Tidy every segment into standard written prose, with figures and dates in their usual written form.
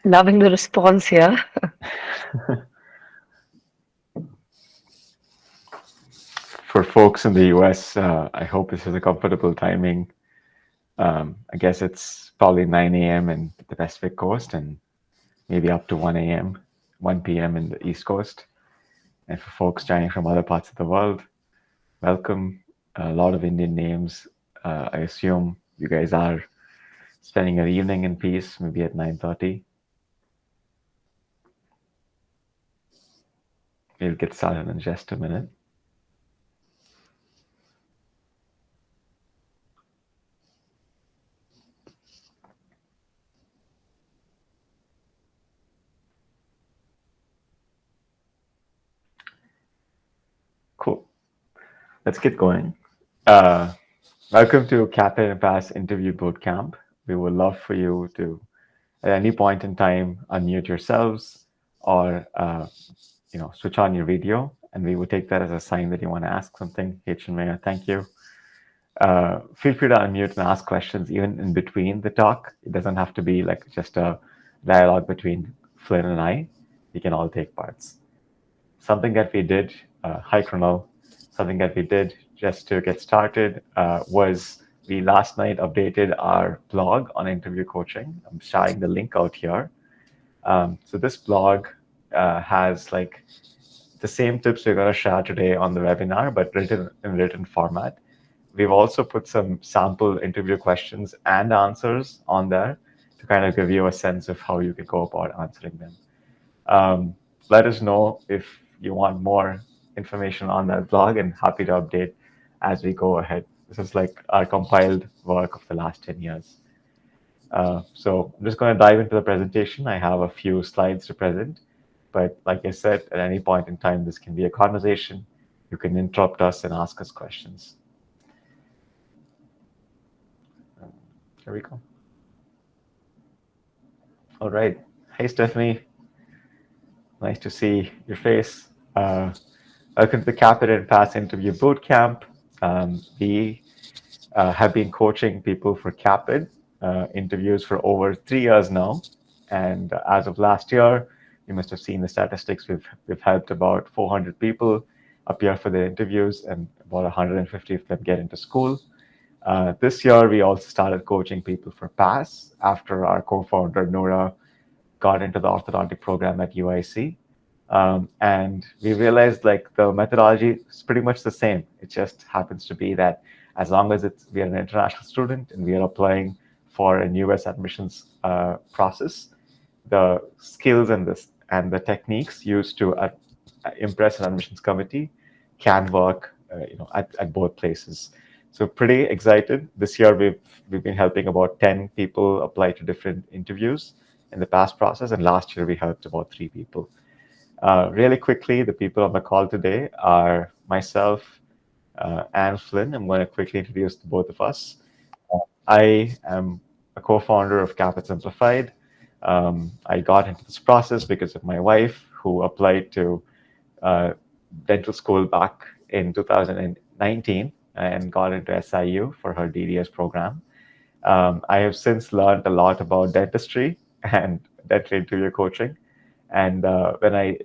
Loving the response here. For folks in the US, I hope this is a comfortable timing. I guess it's probably 9 a.m. in the Pacific Coast and maybe up to 1 a.m., 1 p.m. in the East Coast. And for folks joining from other parts of the world, welcome. A lot of Indian names. I assume you guys are spending your evening in peace, maybe at 9:30. We'll get started in just a minute. Cool. Let's get going. Uh, Welcome to CAAPID and PASS Interview Bootcamp. We would love for you to, at any point in time, unmute yourselves or switch on your video, and we would take that as a sign that you want to ask something. Hey, Chinmaya, thank you. Feel free to unmute and ask questions even in between the talk. It doesn't have to be like just a dialogue between Flynn and I. We can all take parts. Something that we did, hi Kronal, something that we did just to get started was we last night updated our blog on interview coaching. I'm sharing the link out here. So this blog has like the same tips we're going to share today on the webinar, but written in written format. We've also put some sample interview questions and answers on there to kind of give you a sense of how you can go about answering them. Let us know if you want more information on that blog, and happy to update as we go ahead. This is like our compiled work of the last 10 years. So I'm just going to dive into the presentation. I have a few slides to present, but like I said, at any point in time, this can be a conversation. You can interrupt us and ask us questions. Here we go. All right. Hey, Stephanie. Nice to see your face. Welcome to the CAAPID and PASS Interview Bootcamp. We have been coaching people for CAAPID interviews for over 3 years now. And as of last year, you must have seen the statistics. We've helped about 400 people appear for their interviews, and about 150 of them get into school. This year, we also started coaching people for PASS after our co-founder, Nourah, got into the orthodontic program at UIC. And we realized like the methodology is pretty much the same. It just happens to be that as long as we are an international student and we are applying for a US admissions process, the skills and the techniques used to impress an admissions committee can work at both places. So pretty excited. This year we've been helping about 10 people apply to different interviews in the PASS process, and last year we helped about 3 people. Really quickly, the people on the call today are myself and Flynn. I'm going to quickly introduce the both of us. I am a co-founder of Caapid Simplified. I got into this process because of my wife, who applied to dental school back in 2019 and got into SIU for her DDS program. I have since learned a lot about dentistry and dental interview coaching. And when I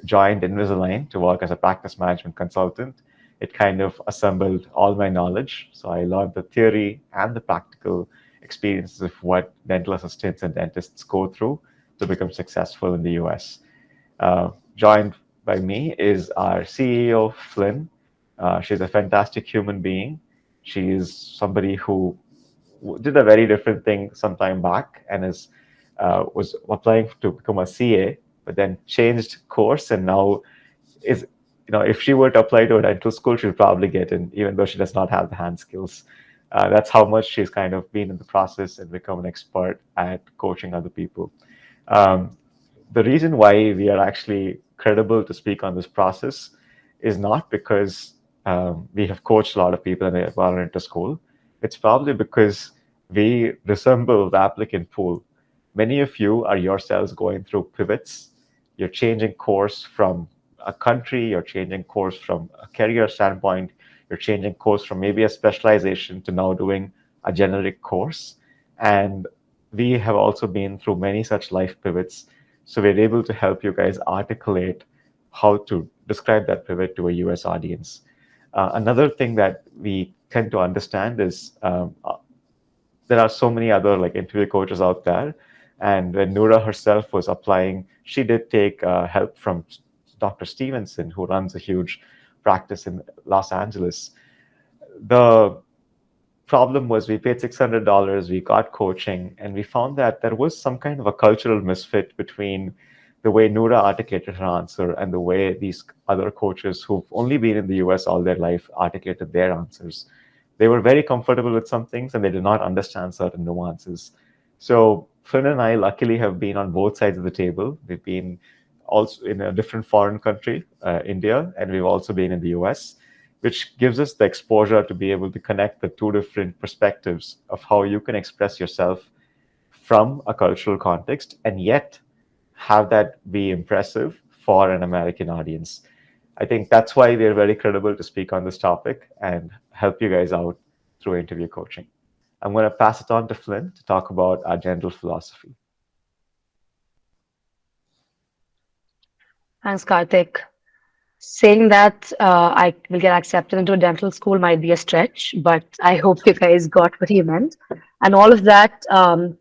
joined Invisalign to work as a practice management consultant, it kind of assembled all my knowledge. So I learned the theory and the practical experiences of what dental assistants and dentists go through to become successful in the US. Joined by me is our CEO, Flynn. She's a fantastic human being. She is somebody who did a very different thing some time back and was applying to become a CA, but then changed course and now is, if she were to apply to a dental school, she'll probably get in, even though she does not have the hand skills. That's how much she's kind of been in the process and become an expert at coaching other people. The reason why we are actually credible to speak on this process is not because we have coached a lot of people and they have gone into school. It's probably because we resemble the applicant pool. Many of you are yourselves going through pivots. You're changing course from a country, you're changing course from a career standpoint, you're changing course from maybe a specialization to now doing a generic course. And we have also been through many such life pivots. So we're able to help you guys articulate how to describe that pivot to a US audience. Another thing that we tend to understand is there are so many other like interview coaches out there. And when Nourah herself was applying, she did take help from Dr. Stevenson, who runs a huge practice in Los Angeles. The problem was we paid $600, we got coaching, and we found that there was some kind of a cultural misfit between the way Nourah articulated her answer and the way these other coaches who've only been in the US all their life articulated their answers. They were very comfortable with some things and they did not understand certain nuances. So Flynn and I luckily have been on both sides of the table. We've been also in a different foreign country, India, and we've also been in the US, which gives us the exposure to be able to connect the two different perspectives of how you can express yourself from a cultural context and yet have that be impressive for an American audience. I think that's why we're very credible to speak on this topic and help you guys out through interview coaching. I'm going to pass it on to Flynn to talk about our general philosophy. Thanks, Karthik. Saying that I will get accepted into a dental school might be a stretch, but I hope you guys got what he meant. And all of that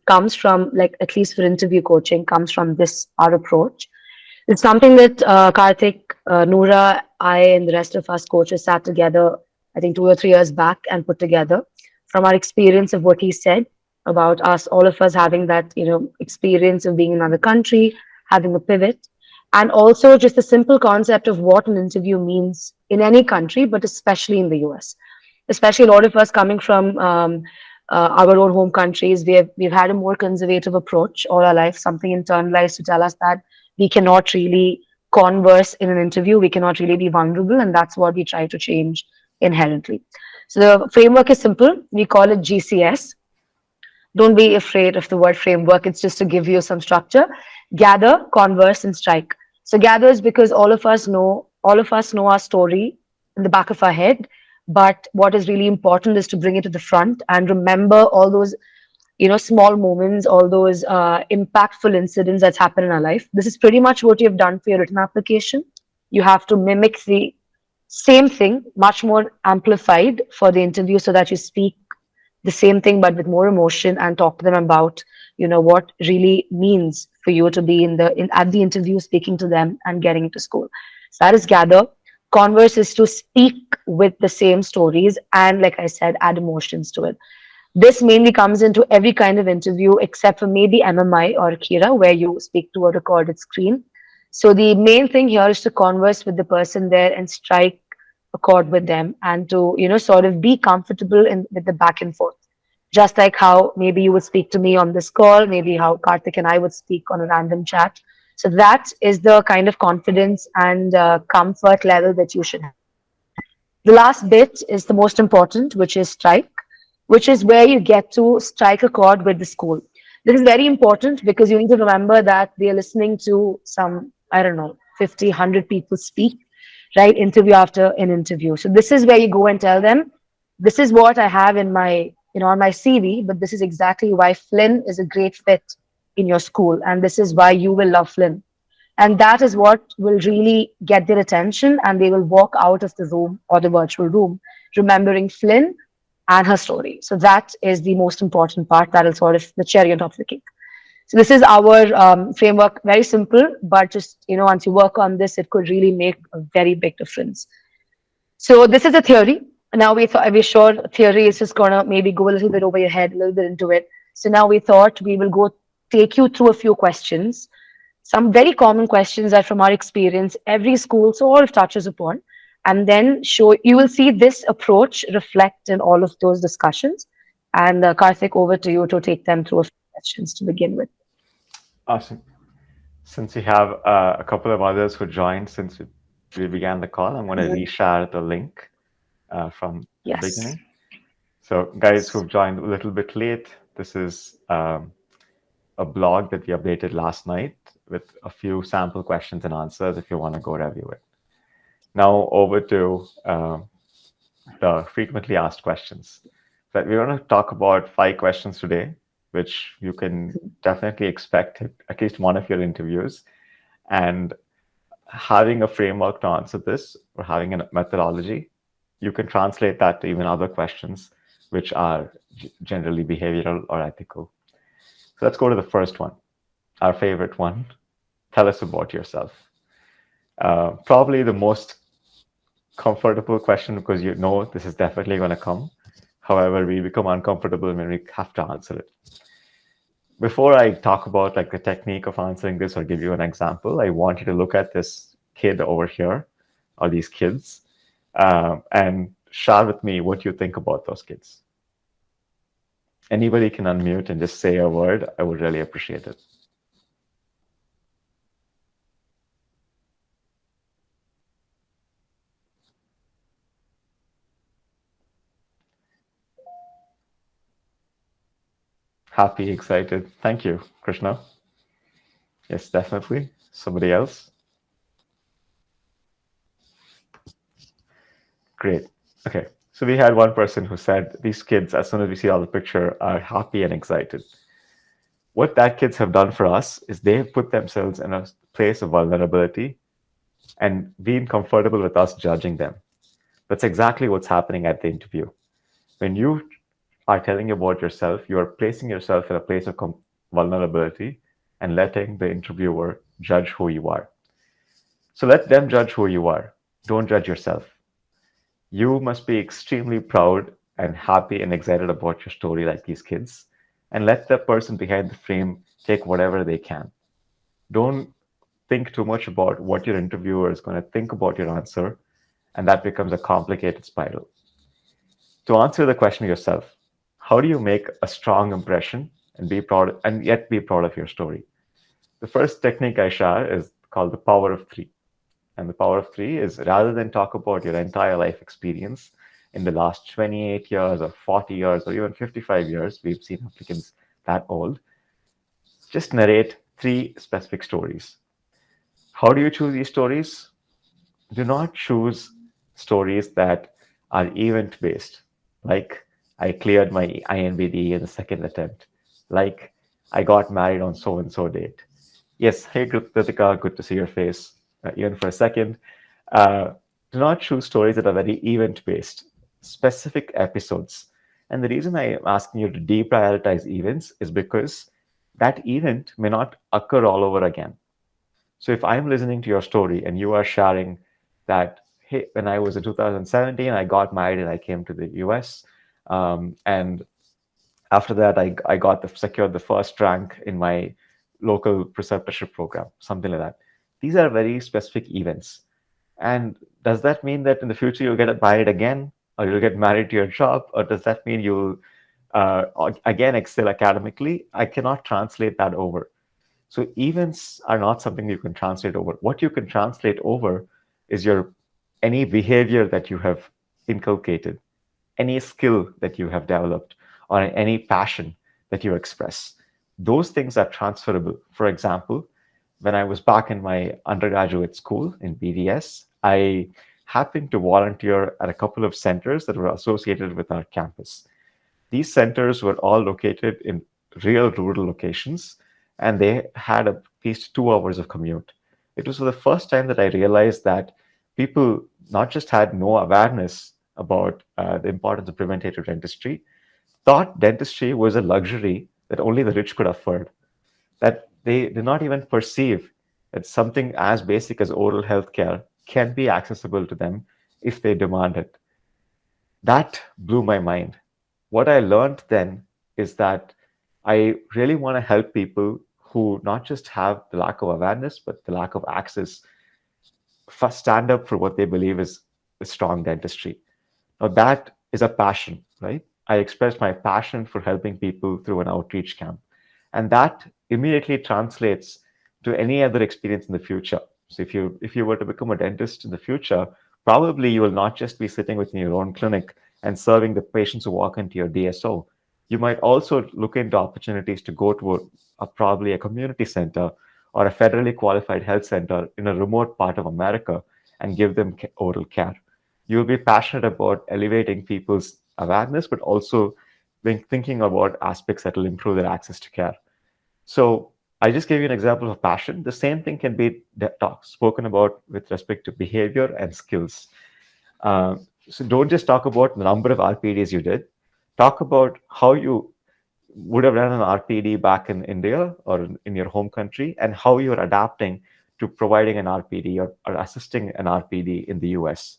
comes from, like, at least for interview coaching, comes from this our approach. It's something that Karthik, Nourah, I, and the rest of us coaches sat together, I think 2 or 3 years back, and put together from our experience of what he said about us, all of us having that, experience of being in another country, having a pivot, and also just the simple concept of what an interview means in any country, but especially in the US. Especially a lot of us coming from our own home countries, we've had a more conservative approach all our life, something internalized to tell us that we cannot really converse in an interview, we cannot really be vulnerable, and that's what we try to change inherently. So the framework is simple. We call it GCS. Don't be afraid of the word framework. It's just to give you some structure. Gather, converse, and strike. So gather is because all of us know our story in the back of our head. But what is really important is to bring it to the front and remember all those small moments, all those impactful incidents that's happened in our life. This is pretty much what you've done for your written application. You have to mimic the same thing, much more amplified for the interview so that you speak the same thing but with more emotion and talk to them about what really means for you to be at the interview, speaking to them and getting into school. So that is gather. Converse is to speak with the same stories and, like I said, add emotions to it. This mainly comes into every kind of interview except for maybe MMI or Kira, where you speak to a recorded screen. So the main thing here is to converse with the person there and strike a chord with them and to, sort of be comfortable with the back and forth. Just like how maybe you would speak to me on this call, maybe how Karthik and I would speak on a random chat. So that is the kind of confidence and comfort level that you should have. The last bit is the most important, which is strike, which is where you get to strike a chord with the school. This is very important because you need to remember that they are listening to some, I don't know, 50, 100 people speak, right? Interview after an interview. So this is where you go and tell them, this is what I have in my, on my CV, but this is exactly why Flynn is a great fit in your school. And this is why you will love Flynn. And that is what will really get their attention, and they will walk out of the room or the virtual room remembering Flynn and her story. So that is the most important part. That is sort of the cherry on top of the cake. So this is our framework. Very simple, but just once you work on this, it could really make a very big difference. So this is a theory. Now we're sure theory is just gonna maybe go a little bit over your head, a little bit into it. So now we thought we will go take you through a few questions, some very common questions that from our experience every school sort of touches upon, and then show you will see this approach reflect in all of those discussions. And Karthik, over to you to take them through a few questions to begin with. Awesome. Since we have a couple of others who joined since we began the call, I'm going to reshare the link from the Yes. beginning. So guys who've joined a little bit late, this is a blog that we updated last night with a few sample questions and answers if you want to go review it. Now over to the frequently asked questions. So we're going to talk about 5 questions today, which you can definitely expect at least one of your interviews. And having a framework to answer this or having a methodology, you can translate that to even other questions, which are generally behavioral or ethical. So let's go to the first one, our favorite one. Tell us about yourself. Probably the most comfortable question because you know this is definitely going to come. However, we become uncomfortable when we have to answer it. Before I talk about like the technique of answering this or give you an example, I want you to look at this kid over here or these kids and share with me what you think about those kids. Anybody can unmute and just say a word. I would really appreciate it. Happy, excited. Thank you, Krishna. Yes, definitely. Somebody else? Great. Okay. So we had one person who said these kids, as soon as we see all the picture, are happy and excited. What that kids have done for us is they've put themselves in a place of vulnerability and been comfortable with us judging them. That's exactly what's happening at the interview. When you are telling about yourself, you are placing yourself in a place of vulnerability and letting the interviewer judge who you are. So let them judge who you are. Don't judge yourself. You must be extremely proud and happy and excited about your story like these kids, and let the person behind the frame take whatever they can. Don't think too much about what your interviewer is going to think about your answer, and that becomes a complicated spiral. To answer the question yourself, how do you make a strong impression and be proud and yet be proud of your story? The first technique I share is called the power of three. And the power of three is rather than talk about your entire life experience in the last 28 years or 40 years or even 55 years, we've seen applicants that old, just narrate three specific stories. How do you choose these stories? Do not choose stories that are event based, like I cleared my INBD in the second attempt, like I got married on so and so date. Yes, hey Kritika, good to see your face, even for a second. Uh, do not choose stories that are very event based, specific episodes. And the reason I am asking you to deprioritize events is because that event may not occur all over again. So if I'm listening to your story and you are sharing that, hey, when I was in 2017, I got married and I came to the US. And after that, I got secured the first rank in my local preceptorship program, something like that. These are very specific events. And does that mean that in the future you'll get married again, or you'll get married to your job, or does that mean you'll again excel academically? I cannot translate that over. So events are not something you can translate over. What you can translate over is your any behavior that you have inculcated, any skill that you have developed, or any passion that you express. Those things are transferable. For example, when I was back in my undergraduate school in BDS, I happened to volunteer at a couple of centers that were associated with our campus. These centers were all located in real rural locations, and they had at least 2 hours of commute. It was the first time that I realized that people not just had no awareness about the importance of preventative dentistry, thought dentistry was a luxury that only the rich could afford, that they did not even perceive that something as basic as oral health care can be accessible to them if they demand it. That blew my mind. What I learned then is that I really want to help people who not just have the lack of awareness, but the lack of access, first stand up for what they believe is a strong dentistry. Now, that is a passion, right? I expressed my passion for helping people through an outreach camp. And that immediately translates to any other experience in the future. So if you were to become a dentist in the future, probably you will not just be sitting within your own clinic and serving the patients who walk into your DSO. You might also look into opportunities to go to probably a community center or a federally qualified health center in a remote part of America and give them oral care. You'll be passionate about elevating people's awareness, but also thinking about aspects that will improve their access to care. So I just gave you an example of passion. The same thing can be spoken about with respect to behavior and skills. So don't just talk about the number of RPDs you did. Talk about how you would have done an RPD back in India or in your home country, and how you're adapting to providing an RPD, or assisting an RPD in the US.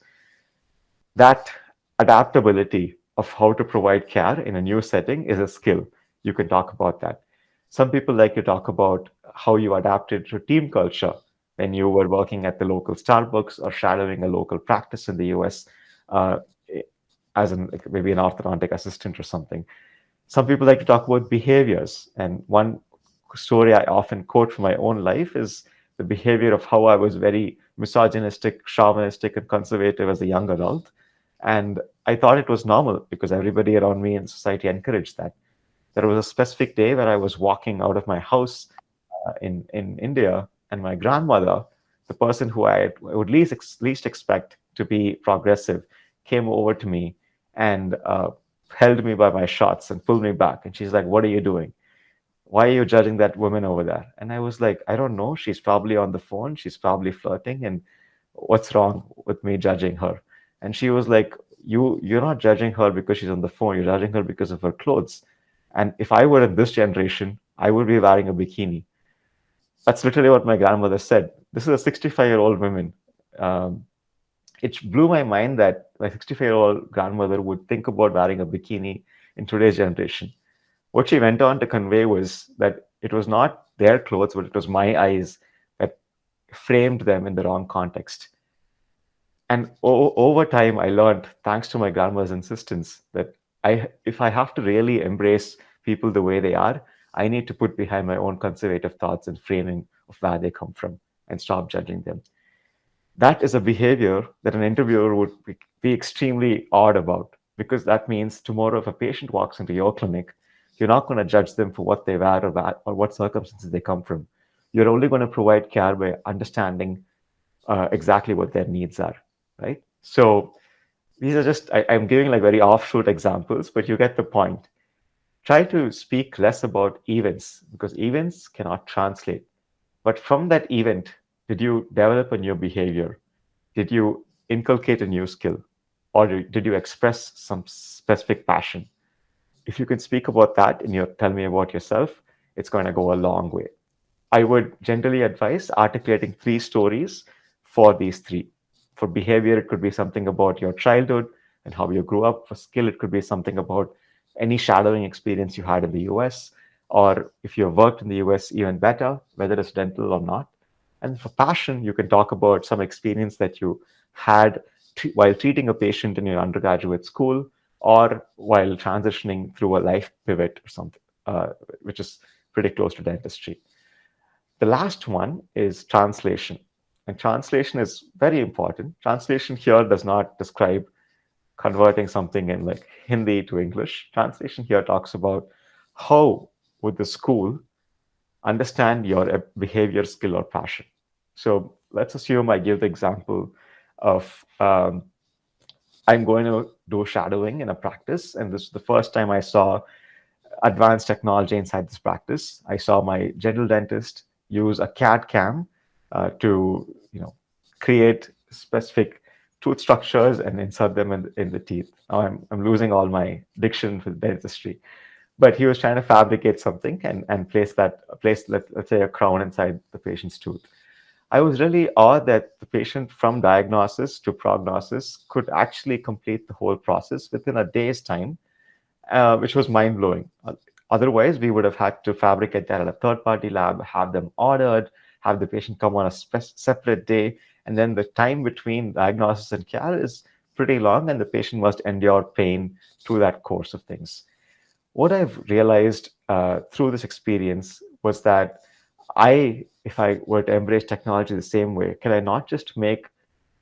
That adaptability of how to provide care in a new setting is a skill. You can talk about that. Some people like to talk about how you adapted to team culture when you were working at the local Starbucks or shadowing a local practice in the US, uh, as like maybe an orthodontic assistant or something. Some people like to talk about behaviors. And one story I often quote from my own life is the behavior of how I was very misogynistic, chauvinistic, and conservative as a young adult. And I thought it was normal because everybody around me in society encouraged that. There was a specific day where I was walking out of my house in India, and my grandmother, the person who I would least expect to be progressive, came over to me and held me by my shorts and pulled me back. And she's like, "What are you doing? Why are you judging that woman over there?" And I was like, "I don't know. She's probably on the phone. She's probably flirting. And what's wrong with me judging her?" And she was like, you're not judging her because she's on the phone. You're judging her because of her clothes. And if I were in this generation, I would be wearing a bikini. That's literally what my grandmother said. This is a 65-year-old woman. Um, it blew my mind that my 65-year-old grandmother would think about wearing a bikini in today's generation. What she went on to convey was that it was not their clothes, but it was my eyes that framed them in the wrong context. And over time, I learned, thanks to my grandma's insistence, that if I have to really embrace people the way they are, I need to put behind my own conservative thoughts and framing of where they come from and stop judging them. That is a behavior that an interviewer would be extremely odd about, because that means tomorrow, if a patient walks into your clinic, you're not going to judge them for what they wear, or what circumstances they come from. You're only going to provide care by understanding exactly what their needs are, right? So these are just, I'm giving like very offshoot examples, but you get the point. Try to speak less about events, because events cannot translate. But from that event, did you develop a new behavior? Did you inculcate a new skill? Or did you express some specific passion? If you can speak about that and you tell me about yourself, it's going to go a long way. I would generally advise articulating 3 stories for these 3. For behavior, it could be something about your childhood and how you grew up. For skill, it could be something about any shadowing experience you had in the US, or if you've worked in the US, even better, whether it's dental or not. And for passion, you can talk about some experience that you had while treating a patient in your undergraduate school, or while transitioning through a life pivot or something, which is pretty close to dentistry. The last one is translation. And translation is very important. Translation here does not describe converting something in like Hindi to English. Translation here talks about how would the school understand your behavior, skill, or passion. So let's assume I give the example of I'm going to do shadowing in a practice, and this is the first time I saw advanced technology inside this practice. I saw my general dentist use a CAD cam to create specific tooth structures and insert them in the teeth. Now I'm losing all my diction with dentistry, but he was trying to fabricate something and place let's say a crown inside the patient's tooth. I was really awed that the patient, from diagnosis to prognosis, could actually complete the whole process within a day's time, which was mind blowing. Otherwise, we would have had to fabricate that at a third party lab, have them ordered, have the patient come on a separate day, and then the time between diagnosis and care is pretty long, and the patient must endure pain through that course of things. What I've realized through this experience was that if I were to embrace technology the same way, can I not just make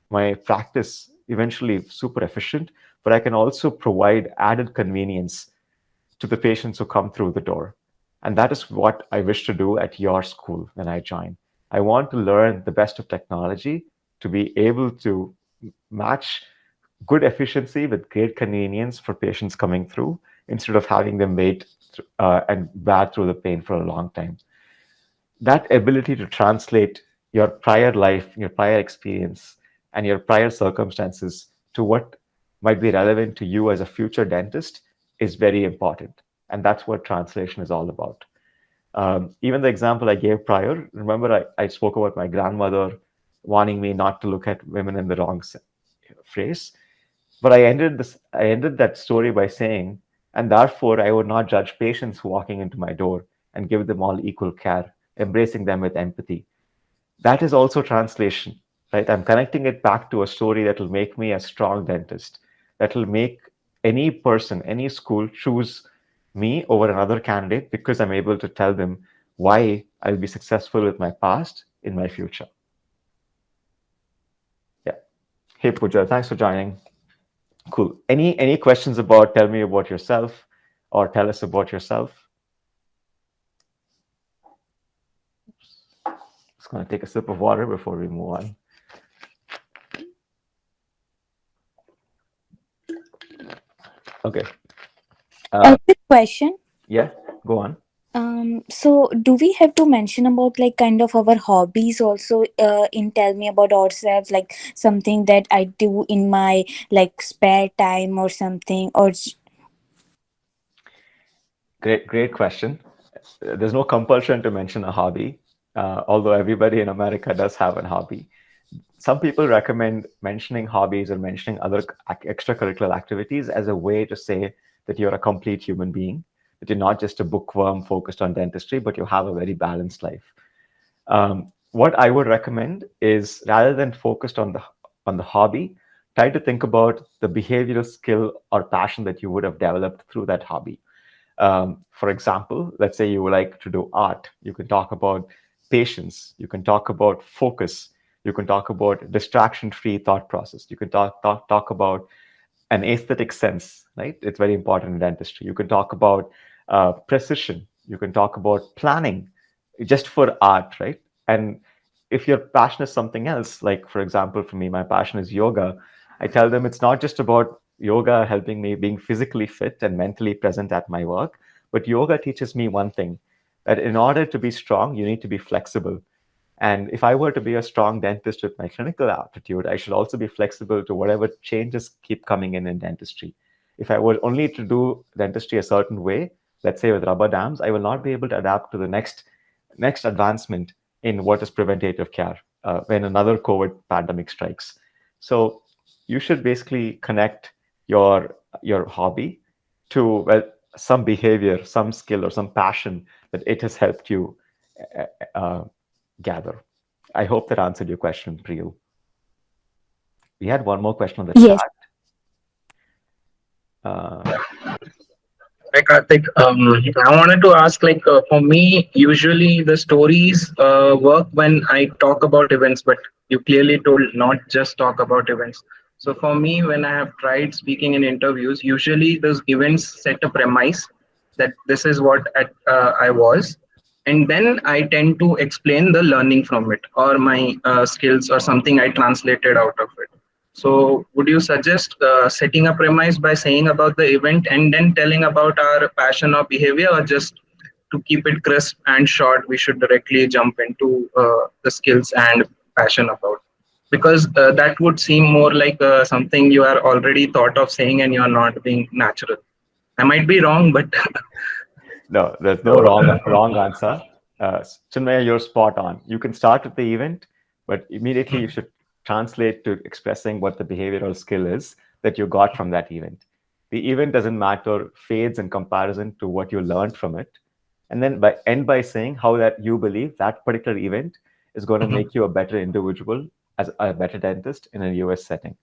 my practice eventually super efficient, but I can also provide added convenience to the patients who come through the door. And that is what I wish to do at your school when I join. I want to learn the best of technology to be able to match good efficiency with great convenience for patients coming through, instead of having them wait and bear through the pain for a long time. That ability to translate your prior life, your prior experience, and your prior circumstances to what might be relevant to you as a future dentist is very important. And that's what translation is all about. Even the example I gave prior, remember I spoke about my grandmother wanting me not to look at women in the wrong phrase. But I ended that story by saying, and therefore I would not judge patients walking into my door and give them all equal care, embracing them with empathy. That is also translation, right? I'm connecting it back to a story that will make me a strong dentist, that will make any person, any school choose me over another candidate because I'm able to tell them why I'll be successful with my past in my future. Yeah. Hey, Pooja, thanks for joining. Cool. Any questions about tell me about yourself or tell us about yourself? Just gonna take a sip of water before we move on. Okay. A quick question. Yeah, go on. So do we have to mention about like kind of our hobbies also in tell me about ourselves, like something that I do in my like spare time or something or Great question. There's no compulsion to mention a hobby, although everybody in America does have a hobby. Some people recommend mentioning hobbies or mentioning other extracurricular activities as a way to say that you're a complete human being, that you're not just a bookworm focused on dentistry, but you have a very balanced life. What I would recommend is rather than focused on the hobby, try to think about the behavioral skill or passion that you would have developed through that hobby. For example, let's say you like to do art. You can talk about patience. You can talk about focus. You can talk about distraction-free thought process. You can talk about an aesthetic sense, right? It's very important in dentistry. You can talk about precision. You can talk about planning, just for art, right? And if your passion is something else, like for example, for me, my passion is yoga. I tell them it's not just about yoga helping me being physically fit and mentally present at my work, but yoga teaches me one thing, that in order to be strong, you need to be flexible. And if I were to be a strong dentist with my clinical aptitude, I should also be flexible to whatever changes keep coming in dentistry. If I were only to do dentistry a certain way, let's say with rubber dams, I will not be able to adapt to the next advancement in what is preventative care when another COVID pandemic strikes. So you should basically connect your hobby to, well, some behavior, some skill, or some passion that it has helped you uh, uh, gather. I hope that answered your question, Priyu. We had one more question on the chat. yes. Uh, Hi Karthik, I wanted to ask for me, usually the stories work when I talk about events, but you clearly told not just talk about events. So for me, when I have tried speaking in interviews, usually those events set a premise that this is what I was, and then I tend to explain the learning from it or my skills or something I translated out of it. So, would you suggest setting a premise by saying about the event and then telling about our passion or behavior, or just to keep it crisp and short, we should directly jump into the skills and passion about? Because that would seem more like something you are already thought of saying and you are not being natural. I might be wrong, but no, there's no wrong answer. Chinmaya, you're spot on. You can start with the event, but immediately you should translate to expressing what the behavioral skill is that you got from that event. The event doesn't matter, fades in comparison to what you learned from it. And then end by saying how that you believe that particular event is going to make you a better individual as a better dentist in a US setting.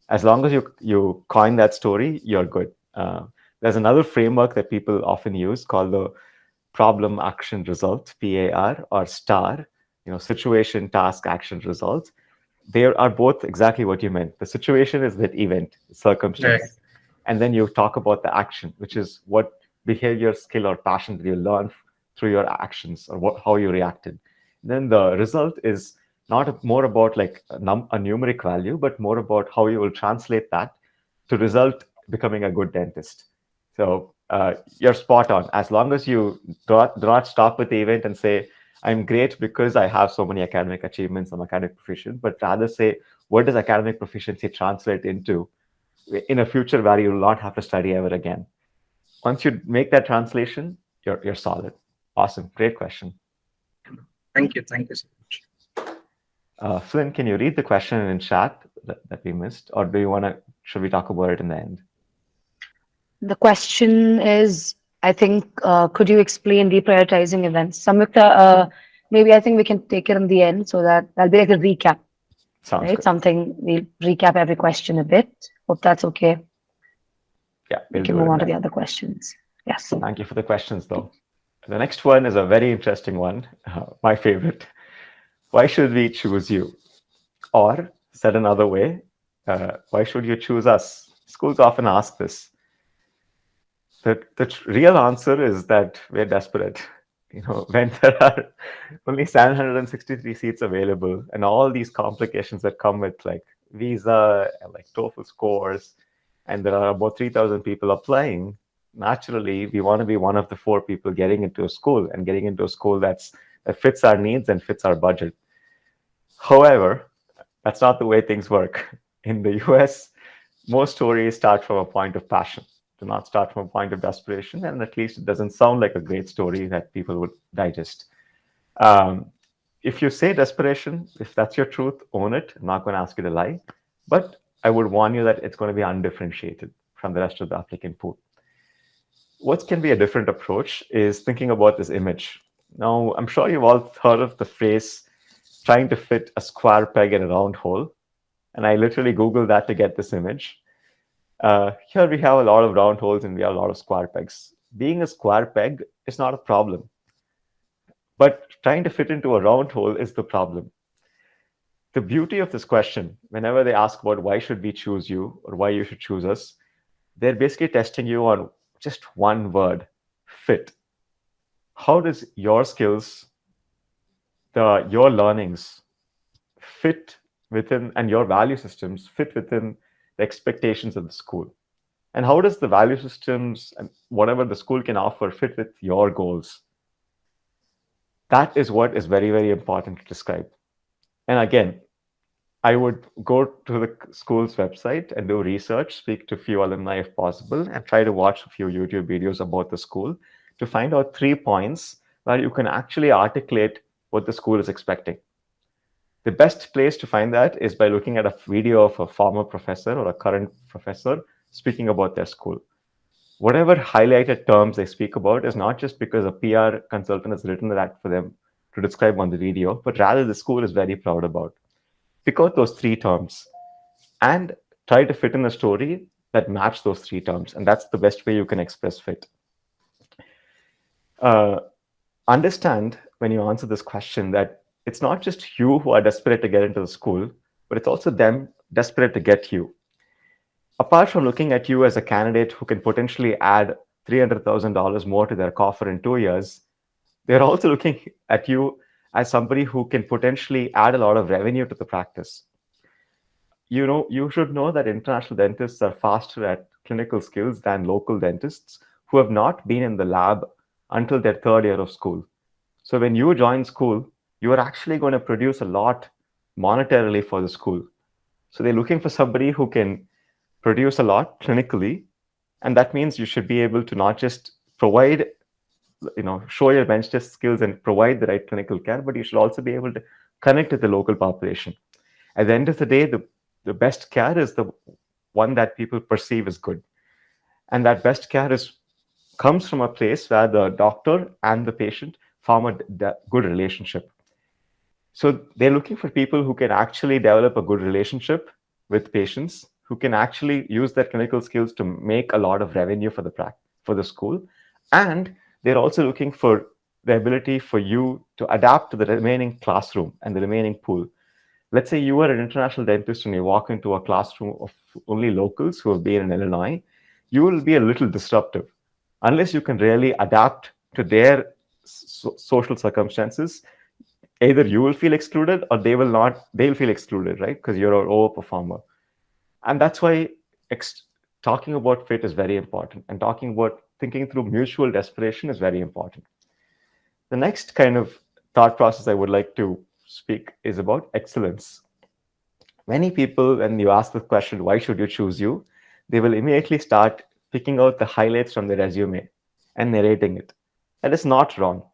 As long as you coin that story, you're good. There's another framework that people often use called the problem action result, PAR, or STAR, situation task action results. They are both exactly what you meant. The situation is that event, right. circumstance, and then you talk about the action, which is what behavior, skill, or passion that you learn through your actions or how you reacted. Then the result is not more about like a numeric value, but more about how you will translate that to result becoming a good dentist. So you're spot on. As long as you do not stop with the event and say, I'm great because I have so many academic achievements, I'm academic proficient, but rather say, what does academic proficiency translate into in a future where you will not have to study ever again? Once you make that translation, you're solid. Awesome. Great question. Thank you so much. Flynn, can you read the question in chat that we missed? Or should we talk about it in the end? The question is, I think, could you explain reprioritizing events? Samyukta, maybe I think we can take it in the end so that that'll be like a recap, Sounds right? good. Something we'll recap every question a bit. Hope that's okay. Yeah, We we'll can do it move in on the to the end. other questions. Yes. Thank you for the questions, though. The next one is a very interesting one, my favorite. Why should we choose you? Or, said another way, why should you choose us? Schools often ask this. The real answer is that we're desperate. When there are only 763 seats available and all these complications that come with like visa and like TOEFL scores, and there are about 3,000 people applying, naturally, we want to be one of the 4 people getting into a school and getting into a school that fits our needs and fits our budget. However, that's not the way things work. In the US, most stories start from a point of passion, do not start from a point of desperation, and at least it doesn't sound like a great story that people would digest. Um, if you say desperation, if that's your truth, own it. I'm not going to ask you to lie, but I would warn you that it's going to be undifferentiated from the rest of the applicant pool. What can be a different approach is thinking about this image. Now, I'm sure you've all heard of the phrase trying to fit a square peg in a round hole. And I literally Googled that to get this image. Here we have a lot of round holes and we have a lot of square pegs. Being a square peg is not a problem. But trying to fit into a round hole is the problem. The beauty of this question, whenever they ask about why should we choose you or why you should choose us, they're basically testing you on just one word, fit. How does your skills, your learnings fit within, and your value systems fit within the expectations of the school? And how does the value systems and whatever the school can offer fit with your goals? That is what is very, very important to describe. And again, I would go to the school's website and do research, speak to a few alumni if possible, and try to watch a few YouTube videos about the school to find out 3 points where you can actually articulate what the school is expecting. The best place to find that is by looking at a video of a former professor or a current professor speaking about their school. Whatever highlighted terms they speak about is not just because a PR consultant has written that for them to describe on the video, but rather the school is very proud about. Pick out those 3 terms and try to fit in a story that match those 3 terms. And that's the best way you can express fit. Understand when you answer this question that it's not just you who are desperate to get into the school, but it's also them desperate to get you. Apart from looking at you as a candidate who can potentially add $300,000 more to their coffer in 2 years, they're also looking at you as somebody who can potentially add a lot of revenue to the practice. You should know that international dentists are faster at clinical skills than local dentists who have not been in the lab until their 3rd year of school. So when you join school, you are actually going to produce a lot monetarily for the school. So they're looking for somebody who can produce a lot clinically, and that means you should be able to not just provide, show your bench test skills and provide the right clinical care, but you should also be able to connect with the local population. At the end of the day, the best care is the one that people perceive as good. And that best care comes from a place where the doctor and the patient form a good relationship. So they're looking for people who can actually develop a good relationship with patients, who can actually use their clinical skills to make a lot of revenue for the school. And they're also looking for the ability for you to adapt to the remaining classroom and the remaining pool. Let's say you are an international dentist and you walk into a classroom of only locals who have been in Illinois, you will be a little disruptive. Unless you can really adapt to their social circumstances, either you will feel excluded or they'll feel excluded, right? Because you're an overperformer. And that's why talking about fit is very important, and talking about thinking through mutual desperation is very important. The next kind of thought process I would like to speak is about excellence. Many people, when you ask the question, why should you choose you? They will immediately start picking out the highlights from the resume and narrating it. That is not wrong.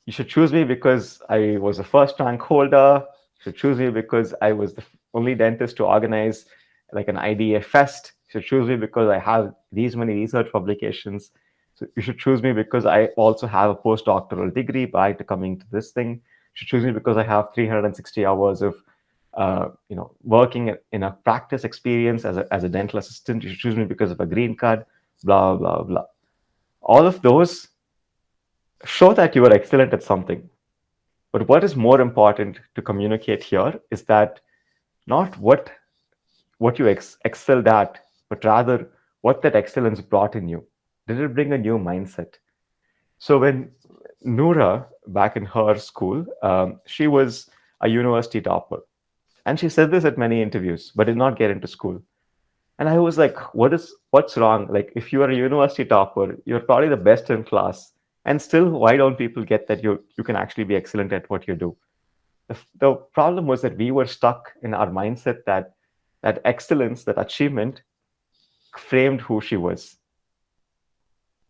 You should choose me because I was a first rank holder. You should choose me because I was the only dentist to organize like an IDA fest. You should choose me because I have these many research publications. So you should choose me because I also have a postdoctoral degree prior to coming to this thing. You should choose me because I have 360 hours of working in a practice experience as a dental assistant. You should choose me because of a green card, blah, blah, blah. All of those show that you are excellent at something. But what is more important to communicate here is that not what you excelled at, but rather what that excellence brought in you. Did it bring a new mindset? So when Nourah, back in her school, she was a university topper. And she said this at many interviews, but did not get into school. And I was like, what's wrong? Like, if you are a university topper, you're probably the best in class. And still, why don't people get that you can actually be excellent at what you do? The problem was that we were stuck in our mindset that excellence, that achievement, framed who she was.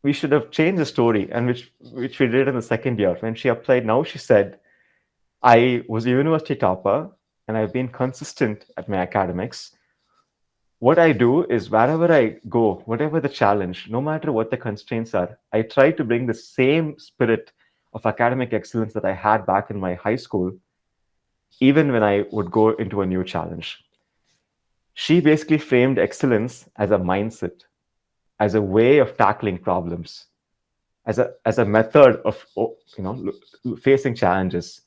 We should have changed the story, and which we did in the second year. When she applied, now she said, I was a university topper, and I've been consistent at my academics. What I do is wherever I go, whatever the challenge, no matter what the constraints are, I try to bring the same spirit of academic excellence that I had back in my high school, even when I would go into a new challenge. She basically framed excellence as a mindset, as a way of tackling problems, as a method of facing challenges.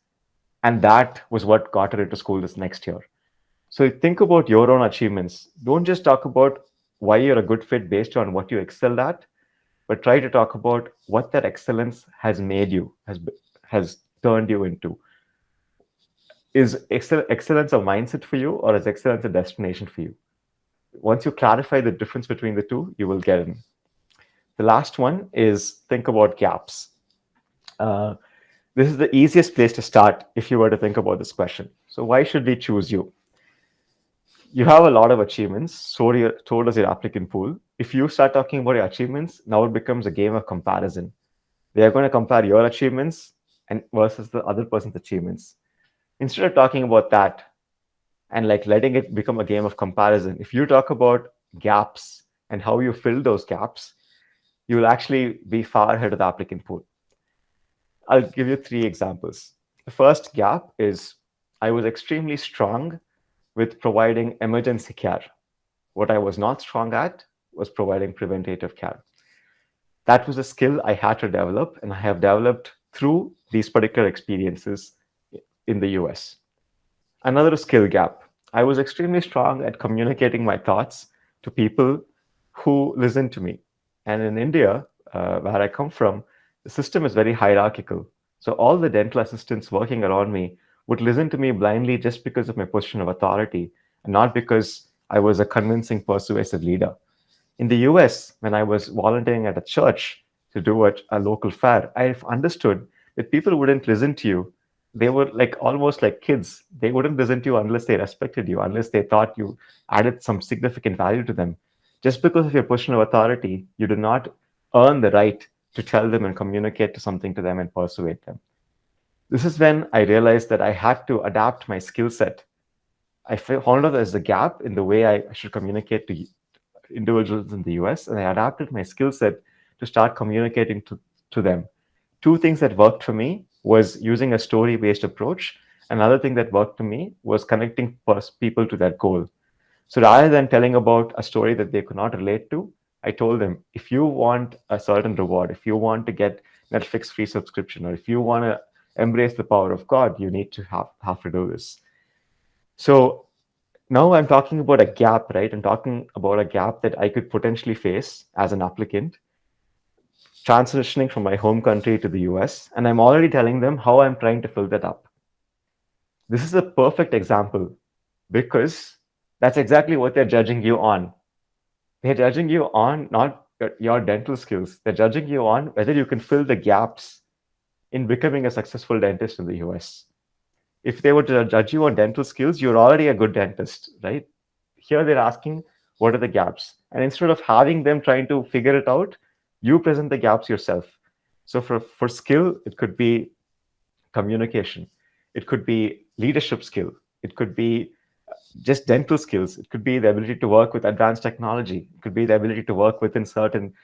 And that was what got her into school this next year. So think about your own achievements. Don't just talk about why you're a good fit based on what you excelled at, but try to talk about what that excellence has made you, has turned you into. Is excellence a mindset for you, or is excellence a destination for you? Once you clarify the difference between the two, you will get in. The last one is think about gaps. This is the easiest place to start if you were to think about this question. So why should we choose you? You have a lot of achievements, so does your applicant pool. If you start talking about your achievements, now it becomes a game of comparison. They are going to compare your achievements and versus the other person's achievements. Instead of talking about that and like letting it become a game of comparison, if you talk about gaps and how you fill those gaps, you will actually be far ahead of the applicant pool. I'll give you 3 examples. The first gap is I was extremely strong with providing emergency care. What I was not strong at was providing preventative care. That was a skill I had to develop, and I have developed through these particular experiences in the US. Another skill gap. I was extremely strong at communicating my thoughts to people who listen to me. And in India, where I come from, the system is very hierarchical. So all the dental assistants working around me would listen to me blindly just because of my position of authority, and not because I was a convincing, persuasive leader. In the US, when I was volunteering at a church to do a local fair, I've understood that people wouldn't listen to you. They were like almost like kids. They wouldn't listen to you unless they respected you, unless they thought you added some significant value to them. Just because of your position of authority, you do not earn the right to tell them and communicate to something to them and persuade them. This is when I realized that I had to adapt my skill set. I found out there's a gap in the way I should communicate to individuals in the US, and I adapted my skill set to start communicating to them. 2 things that worked for me was using a story-based approach. Another thing that worked for me was connecting people to that goal. So rather than telling about a story that they could not relate to, I told them, if you want a certain reward, if you want to get Netflix free subscription, or if you want to embrace the power of God, you need to have to do this. So now I'm talking about a gap, right? I'm talking about a gap that I could potentially face as an applicant, transitioning from my home country to the US, and I'm already telling them how I'm trying to fill that up. This is a perfect example because that's exactly what they're judging you on. They're judging you on not your dental skills. They're judging you on whether you can fill the gaps in becoming a successful dentist in the US. If they were to judge you on dental skills, you're already a good dentist, right? Here they're asking, what are the gaps? And instead of having them trying to figure it out, you present the gaps yourself. So for skill, it could be communication, it could be leadership skill, it could be just dental skills, it could be the ability to work with advanced technology, it could be the ability to work within certain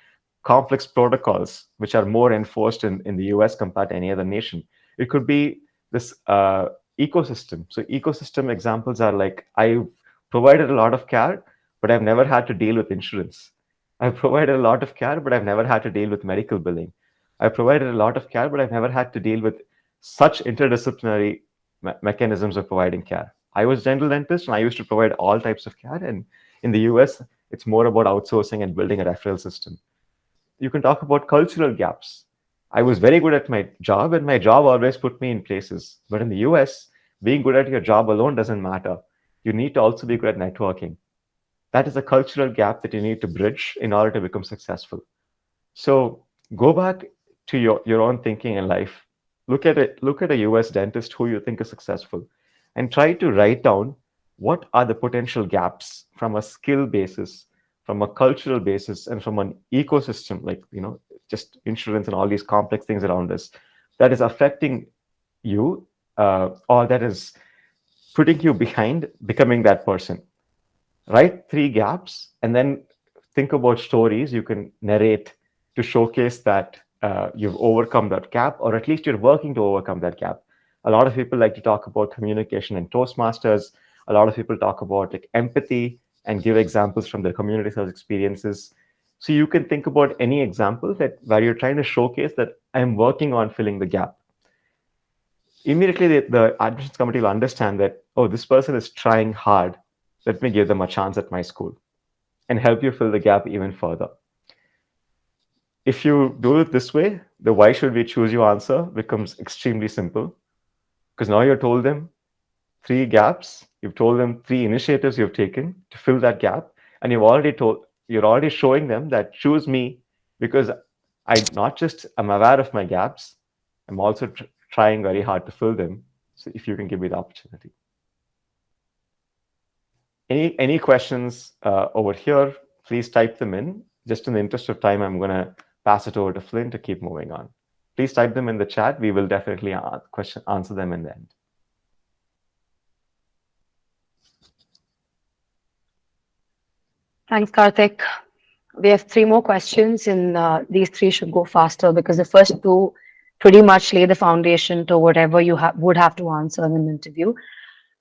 complex protocols which are more enforced in the US compared to any other nation. It could be this ecosystem. So ecosystem examples are like, I've provided a lot of care, but I've never had to deal with insurance. I've provided a lot of care, but I've never had to deal with medical billing. I've provided a lot of care, but I've never had to deal with such interdisciplinary mechanisms of providing care. I was dental dentist and I used to provide all types of care. And in the US, it's more about outsourcing and building a referral system. You can talk about cultural gaps. I was very good at my job, and my job always put me in places. But in the US, being good at your job alone doesn't matter. You need to also be good at networking. That is a cultural gap that you need to bridge in order to become successful. So go back to your own thinking in life. Look at it, look at a US dentist who you think is successful, and try to write down what are the potential gaps from a skill basis, from a cultural basis, and from an ecosystem, like just insurance and all these complex things around us, that is affecting you, or that is putting you behind becoming that person. Write three gaps and then think about stories you can narrate to showcase that you've overcome that gap, or at least you're working to overcome that gap. A lot of people like to talk about communication and Toastmasters. A lot of people talk about like empathy and give examples from their community service experiences. So you can think about any example that where you're trying to showcase that I'm working on filling the gap. Immediately, the admissions committee will understand that, oh, this person is trying hard. Let me give them a chance at my school and help you fill the gap even further. If you do it this way, the why should we choose you answer becomes extremely simple, because now you've told them three gaps, you've told them three initiatives you've taken to fill that gap, and you're already showing them that choose me because I not just am aware of my gaps, I'm also trying very hard to fill them. So if you can give me the opportunity. Any questions over here, please type them in. Just in the interest of time, I'm going to pass it over to Flynn to keep moving on. Please type them in the chat. We will definitely answer them in the end. Thanks, Karthik. We have three more questions, and these three should go faster because the first two pretty much lay the foundation to whatever you would have to answer in an interview.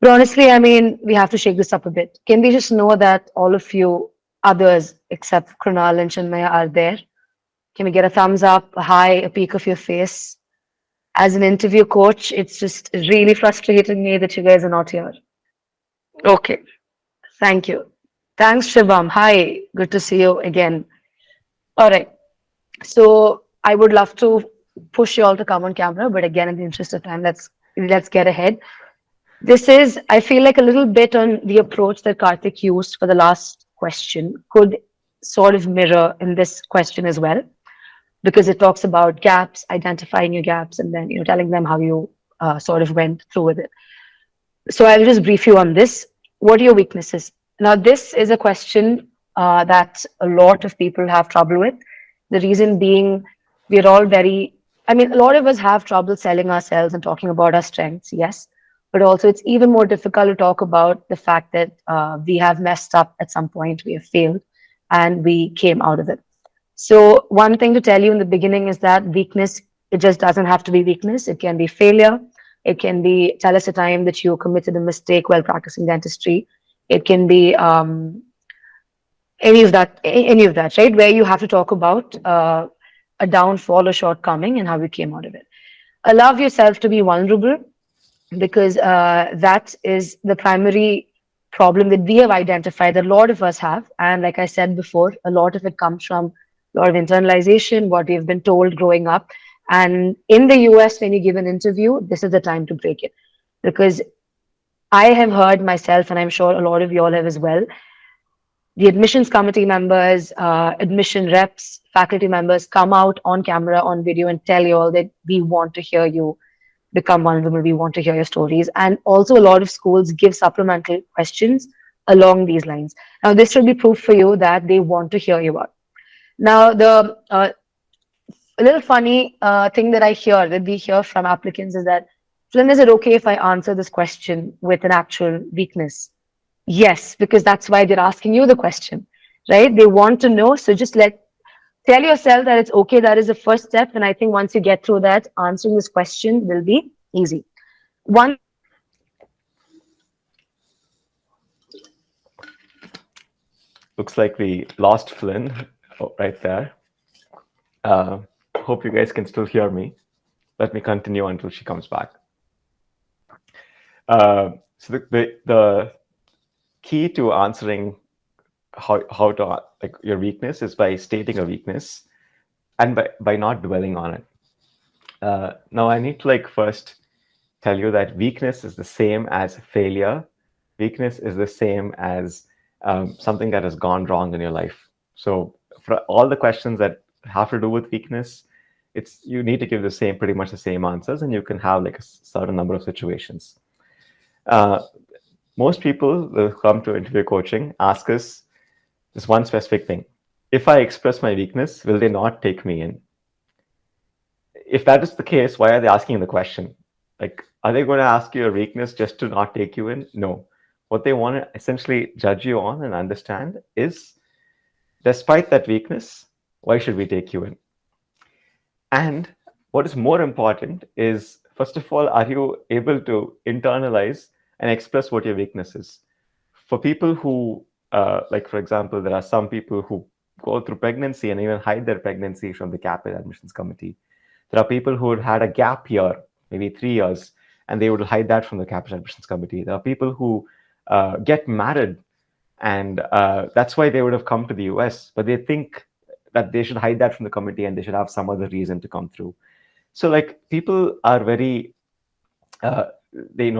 But honestly, I mean, we have to shake this up a bit. Can we just know that all of you others, except Krunal and Chinmaya, are there? Can we get a thumbs up, a hi, a peek of your face? As an interview coach, it's just really frustrating me that you guys are not here. Okay, thank you. Thanks, Shibam. Hi, good to see you again. All right. So I would love to push you all to come on camera, but again, in the interest of time, let's get ahead. This is, I feel like a little bit on the approach that Karthik used for the last question could sort of mirror in this question as well, because it talks about gaps, identifying your gaps, and then telling them how you sort of went through with it. So I'll just brief you on this. What are your weaknesses? Now, this is a question that a lot of people have trouble with. The reason being, we're all I mean, a lot of us have trouble selling ourselves and talking about our strengths, yes. But also, it's even more difficult to talk about the fact that we have messed up at some point, we have failed, and we came out of it. So, one thing to tell you in the beginning is that weakness, it just doesn't have to be weakness. It can be failure. It can be tell us a time that you committed a mistake while practicing dentistry. It can be any of that, right? Where you have to talk about a downfall or shortcoming and how you came out of it. Allow yourself to be vulnerable because that is the primary problem that we have identified that a lot of us have. And like I said before, a lot of it comes from a lot of internalization, what we've been told growing up. And in the US, when you give an interview, this is the time to break it. Because I have heard myself, and I'm sure a lot of you all have as well, The admissions committee members, admission reps, faculty members come out on camera, on video, and tell you all that we want to hear you become vulnerable. We want to hear your stories. And also, a lot of schools give supplemental questions along these lines. Now, this should be proof for you that they want to hear you out. Now, the a little funny thing that I hear, that we hear from applicants is that, Flynn, is it okay if I answer this question with an actual weakness? Yes, because that's why they're asking you the question, right? They want to know. So just tell yourself that it's okay. That is the first step. And I think once you get through that, answering this question will be easy. One Looks like we lost Flynn right there. Hope you guys can still hear me. Let me continue until she comes back. So the key to answering how to like your weakness is by stating a weakness and by not dwelling on it. Now I need to like first tell you that weakness is the same as failure. Weakness is the same as something that has gone wrong in your life. So for all the questions that have to do with weakness, you need to give pretty much the same answers, and you can have like a certain number of situations. Most people will come to interview coaching, ask us this one specific thing. If I express my weakness, will they not take me in? If that is the case, why are they asking the question? Like, are they going to ask you your weakness just to not take you in? No. What they want to essentially judge you on and understand is, despite that weakness, why should we take you in? And what is more important is, first of all, are you able to internalize and express what your weakness is? For people who, like for example, there are some people who go through pregnancy and even hide their pregnancy from the CAAPID admissions committee. There are people who had a gap year, maybe 3 years, and they would hide that from the CAAPID admissions committee. There are people who get married, and that's why they would have come to the US, but they think that they should hide that from the committee and they should have some other reason to come through. So like people are very, they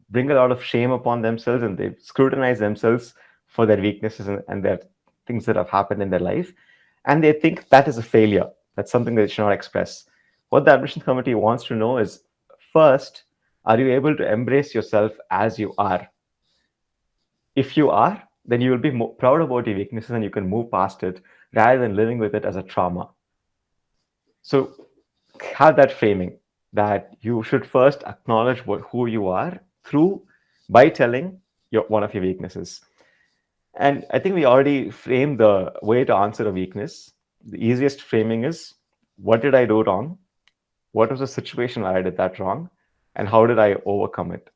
bring a lot of shame upon themselves, and they scrutinize themselves for their weaknesses and their things that have happened in their life. And they think that is a failure. That's something they should not express. What the admissions committee wants to know is, first, are you able to embrace yourself as you are? If you are, then you will be more proud about your weaknesses and you can move past it rather than living with it as a trauma. So have that framing that you should first acknowledge who you are by telling one of your weaknesses. And I think we already framed the way to answer a weakness. The easiest framing is, what did I do wrong? What was the situation where I did that wrong? And how did I overcome it?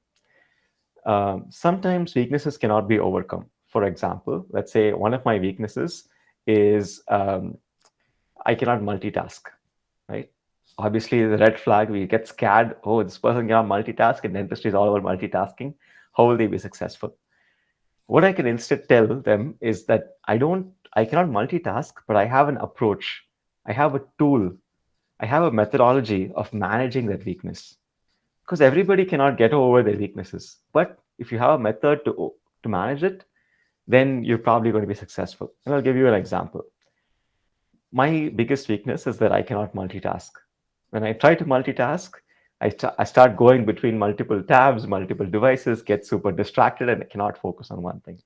Sometimes weaknesses cannot be overcome. For example, let's say one of my weaknesses is I cannot multitask, right? Obviously, the red flag, we get scared. Oh, this person cannot multitask, and dentistry is all about multitasking. How will they be successful? What I can instead tell them is that I cannot multitask, but I have an approach. I have a tool. I have a methodology of managing that weakness. Because everybody cannot get over their weaknesses. But if you have a method to manage it, then you're probably going to be successful. And I'll give you an example. My biggest weakness is that I cannot multitask. When I try to multitask, I start going between multiple tabs, multiple devices, get super distracted, and I cannot focus on one thing.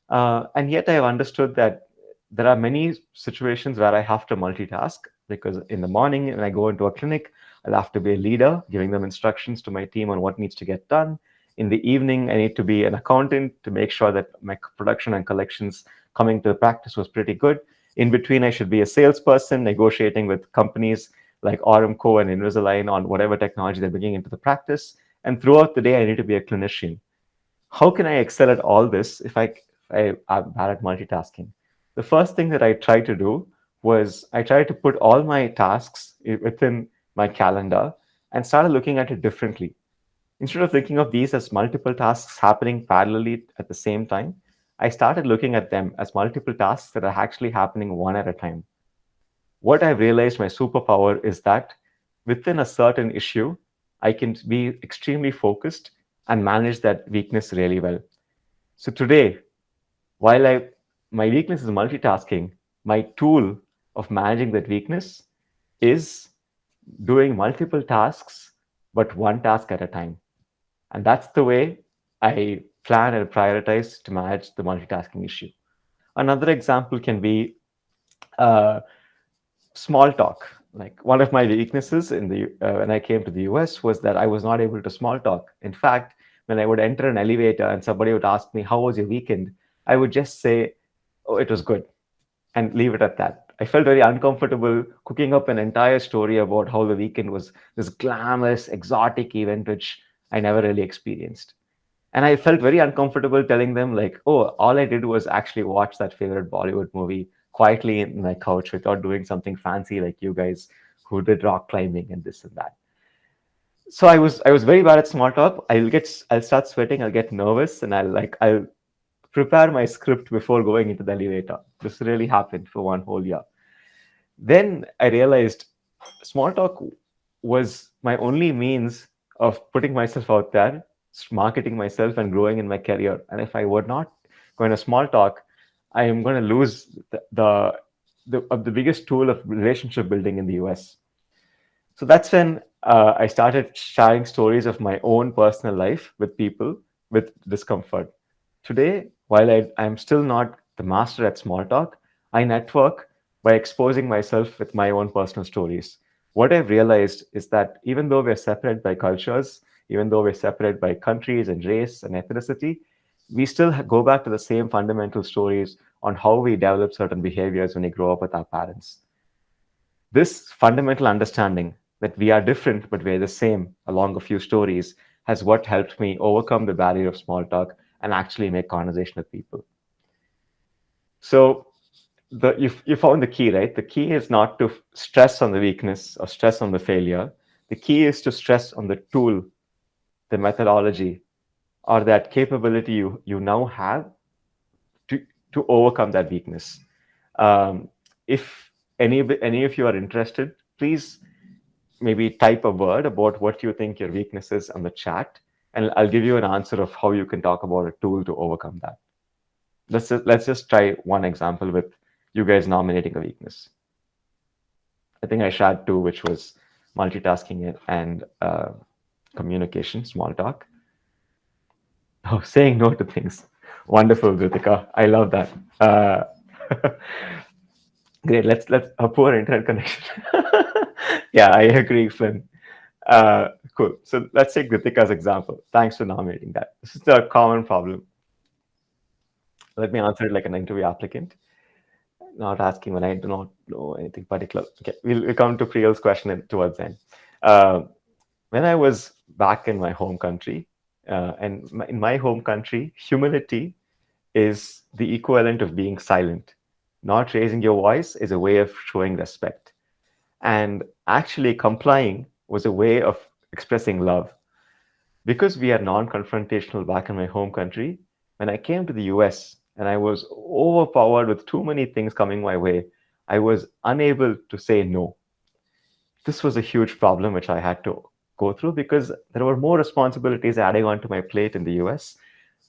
And yet I have understood that there are many situations where I have to multitask, because in the morning when I go into a clinic, I'll have to be a leader, giving them instructions to my team on what needs to get done. In the evening, I need to be an accountant to make sure that my production and collections coming to the practice was pretty good. In between, I should be a salesperson negotiating with companies like Ormco and Invisalign on whatever technology they're bringing into the practice. And throughout the day, I need to be a clinician. How can I excel at all this if I'm bad at multitasking? The first thing that I tried to do was I tried to put all my tasks within my calendar and started looking at it differently. Instead of thinking of these as multiple tasks happening parallelly at the same time, I started looking at them as multiple tasks that are actually happening one at a time. What I've realized my superpower is that within a certain issue, I can be extremely focused and manage that weakness really well. So today, While my weakness is multitasking, my tool of managing that weakness is doing multiple tasks, but one task at a time. And that's the way I plan and prioritize to manage the multitasking issue. Another example can be uh, small talk. Like one of my weaknesses in the when I came to the US was that I was not able to small talk. In fact, when I would enter an elevator and somebody would ask me, "How was your weekend?" I would just say, "Oh, it was good," and leave it at that. I felt very uncomfortable cooking up an entire story about how the weekend was this glamorous, exotic event which I never really experienced. And I felt very uncomfortable telling them, like, oh, all I did was actually watch that favorite Bollywood movie quietly in my couch without doing something fancy like you guys who did rock climbing and this and that. So I was very bad at small talk. I'll start sweating, I'll get nervous, and I'll prepare my script before going into the elevator. This really happened for one whole year. Then I realized small talk was my only means of putting myself out there, marketing myself, and growing in my career. And if I were not going to small talk, I am going to lose the biggest tool of relationship building in the US. So that's when I started sharing stories of my own personal life with people with discomfort. Today, while I'm still not the master at small talk, I network by exposing myself with my own personal stories. What I've realized is that even though we're separate by cultures, even though we're separate by countries and race and ethnicity, we still go back to the same fundamental stories on how we develop certain behaviors when we grow up with our parents. This fundamental understanding that we are different but we're the same along a few stories has what helped me overcome the barrier of small talk and actually make conversation with people. So you found the key, right? The key is not to stress on the weakness or stress on the failure. The key is to stress on the tool, the methodology, or that capability you now have to to overcome that weakness. If any of you are interested, please maybe type a word about what you think your weakness is on the chat, and I'll give you an answer of how you can talk about a tool to overcome that. Let's just try one example with you guys nominating a weakness. I think I shared two, which was multitasking and communication, small talk. Oh, saying no to things. Wonderful, Ritika. I love that. Great. Let's a poor internet connection. Yeah, I agree, Flynn. Cool. So let's take Gritika's example. Thanks for nominating that. This is a common problem. Let me answer it like an interview applicant, not asking when I do not know anything particular. Okay, we'll come to Priyal's question towards the end. Uh, when I was back in my home country, in my home country, humility is the equivalent of being silent. Not raising your voice is a way of showing respect. And actually, complying was a way of expressing love. Because we are non confrontational back in my home country, when I came to the US and I was overpowered with too many things coming my way, I was unable to say no. This was a huge problem which I had to go through because there were more responsibilities adding on to my plate in the US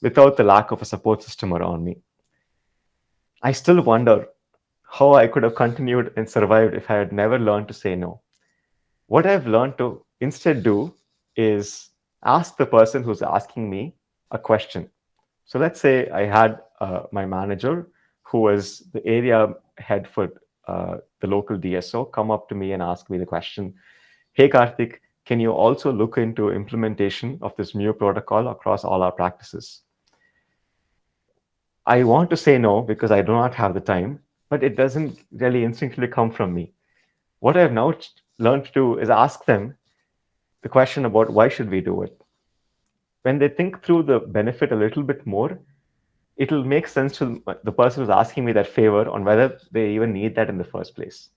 without the lack of a support system around me. I still wonder how I could have continued and survived if I had never learned to say no. What I've learned to instead do is ask the person who's asking me a question. So let's say I had my manager, who was the area head for the local DSO, come up to me and ask me the question, "Hey, Karthik, can you also look into implementation of this new protocol across all our practices?" I want to say no because I do not have the time, but it doesn't really instinctively come from me. What I've now learned to do is ask them the question about why should we do it. When they think through the benefit a little bit more, it'll make sense to the person who's asking me that favor on whether they even need that in the first place.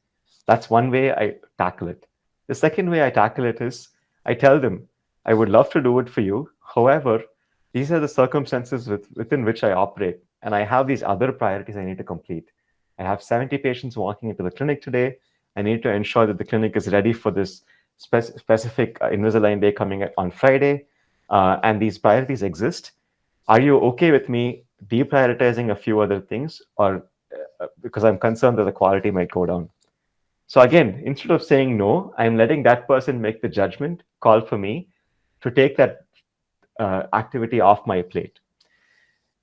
That's one way I tackle it. The second way I tackle it is I tell them, I would love to do it for you. However, these are the circumstances within which I operate, and I have these other priorities I need to complete. I have 70 patients walking into the clinic today. I need to ensure that the clinic is ready for this specific Invisalign day coming on Friday, and these priorities exist. Are you okay with me deprioritizing a few other things, or because I'm concerned that the quality might go down. So again, instead of saying no, I'm letting that person make the judgment call for me to take that activity off my plate.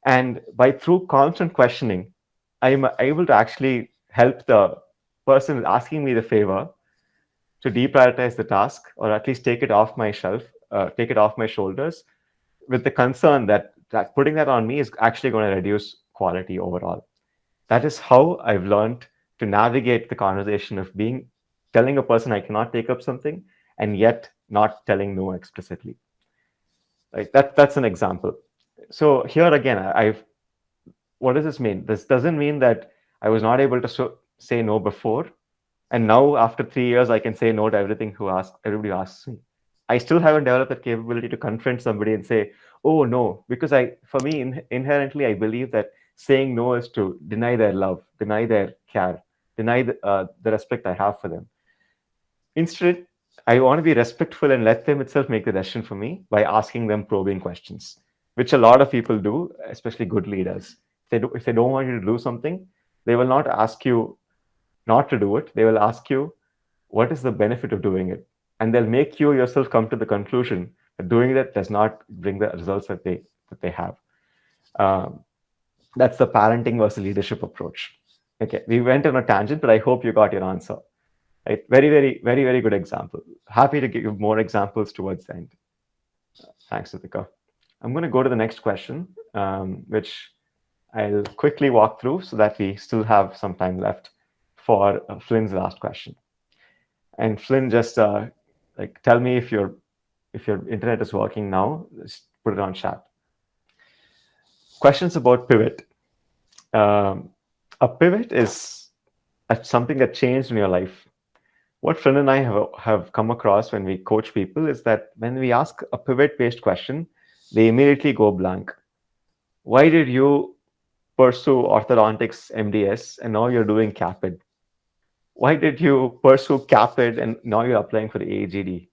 And by through constant questioning, I'm able to actually help the person asking me the favor to deprioritize the task, or at least take it off my shelf, take it off my shoulders, with the concern that putting that on me is actually going to reduce quality overall. That is how I've learned to navigate the conversation of telling a person I cannot take up something and yet not telling no explicitly. Right? That's an example. So here again, what does this mean? This doesn't mean that I was not able to say no before, and now after 3 years I can say no to everybody who asks me. I still haven't developed that capability to confront somebody and say, "Oh no," because for me, inherently, I believe that saying no is to deny their love, deny their care, deny the respect I have for them. Instead, I want to be respectful and let them itself make the decision for me by asking them probing questions, which a lot of people do, especially good leaders. If they don't want you to do something, they will not ask you not to do it. They will ask you, what is the benefit of doing it? And they'll make you yourself come to the conclusion that doing that does not bring the results that they have. Um, that's the parenting versus leadership approach. Okay, we went on a tangent, but I hope you got your answer. Right? Very, very, very, very good example. Happy to give you more examples towards the end. Thanks, Ritika. I'm going to go to the next question, which I'll quickly walk through so that we still have some time left for Flynn's last question. And Flynn, just tell me if your internet is working now. Just put it on chat. Questions about pivot. A pivot is something that changed in your life. What Flynn and I have come across when we coach people is that when we ask a pivot-based question, they immediately go blank. Why did you pursue orthodontics MDS and now you're doing CAAPID? Why did you pursue CAAPID and now you're applying for the AGD?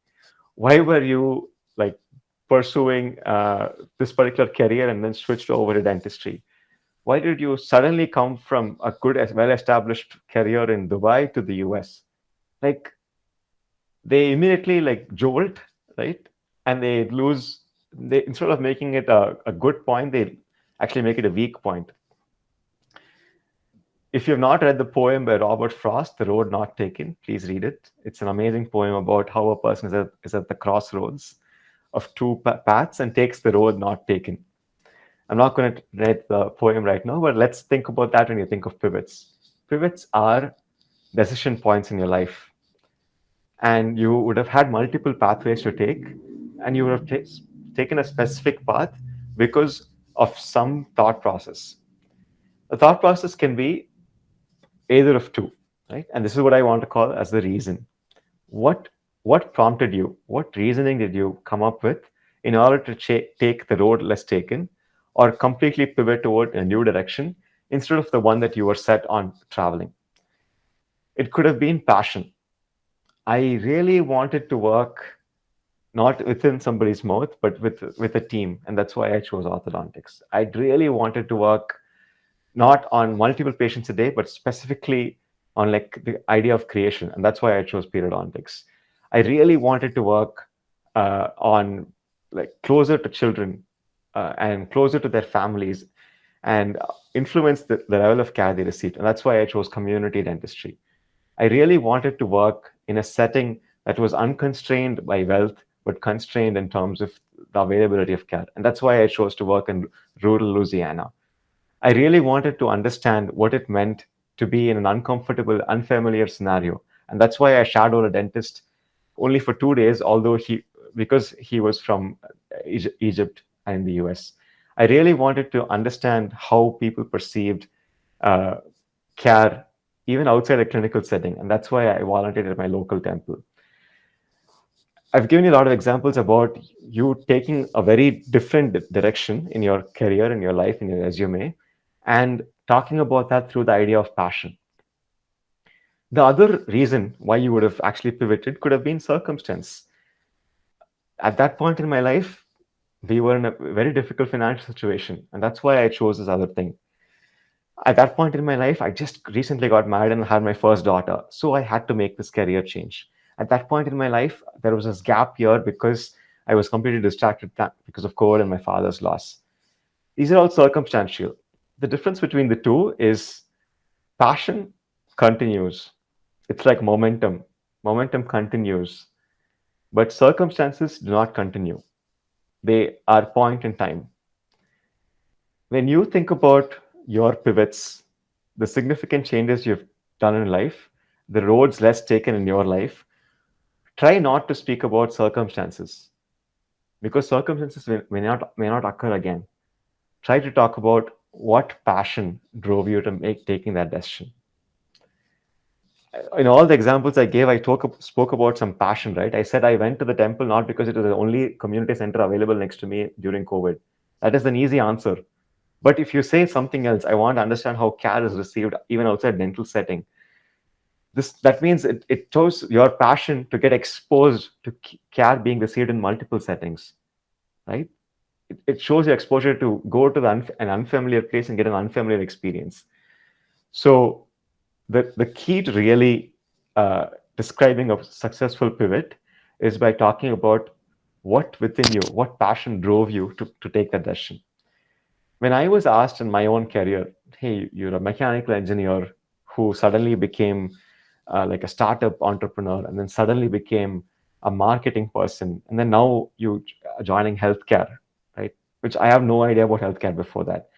Why were you pursuing this particular career and then switched over to dentistry? Why did you suddenly come from a good, well-established career in Dubai to the US? They immediately jolt, right? And they lose. Instead of making it a good point, they actually make it a weak point. If you've not read the poem by Robert Frost, The Road Not Taken, please read it. It's an amazing poem about how a person is at the crossroads of two paths and takes the road not taken. I'm not going to read the poem right now, but let's think about that when you think of pivots. Pivots are decision points in your life. And you would have had multiple pathways to take, and you would have taken a specific path because of some thought process. The thought process can be either of two, right? And this is what I want to call as the reason. What prompted you? What reasoning did you come up with in order to take the road less taken, or completely pivot toward a new direction instead of the one that you were set on traveling? It could have been passion. I really wanted to work not within somebody's mouth, but with a team, and that's why I chose orthodontics. I really wanted to work not on multiple patients a day, but specifically on the idea of creation, and that's why I chose periodontics. I really wanted to work on closer to children and closer to their families, and influence the level of care they received, and that's why I chose community dentistry. I really wanted to work in a setting that was unconstrained by wealth, but constrained in terms of the availability of care. And that's why I chose to work in rural Louisiana. I really wanted to understand what it meant to be in an uncomfortable, unfamiliar scenario. And that's why I shadowed a dentist only for 2 days, because he was from Egypt and the US. I really wanted to understand how people perceived care even outside a clinical setting. And that's why I volunteered at my local temple. I've given you a lot of examples about you taking a very different direction in your career, in your life, in your resume, and talking about that through the idea of passion. The other reason why you would have actually pivoted could have been circumstance. At that point in my life, we were in a very difficult financial situation, and that's why I chose this other thing. At that point in my life, I just recently got married and had my first daughter, so I had to make this career change. At that point in my life, there was this gap year because I was completely distracted because of COVID and my father's loss. These are all circumstantial. The difference between the two is passion continues. It's like momentum. Momentum continues, but circumstances do not continue. They are point in time. When you think about your pivots, the significant changes you've done in life, the roads less taken in your life, try not to speak about circumstances because circumstances may not occur again. Try to talk about what passion drove you to make taking that decision. In all the examples I gave, spoke about some passion, right? I said I went to the temple not because it was the only community center available next to me during COVID. That is an easy answer. But if you say something else, I want to understand how care is received even outside dental setting. That means it shows your passion to get exposed to care being received in multiple settings, right? It shows your exposure to go to an unfamiliar place and get an unfamiliar experience. So the key to really describing a successful pivot is by talking about what within you, what passion drove you to take that decision. When I was asked in my own career, hey, you're a mechanical engineer who suddenly became like a startup entrepreneur and then suddenly became a marketing person, and then now you are joining healthcare, right? Which I have no idea about healthcare before that.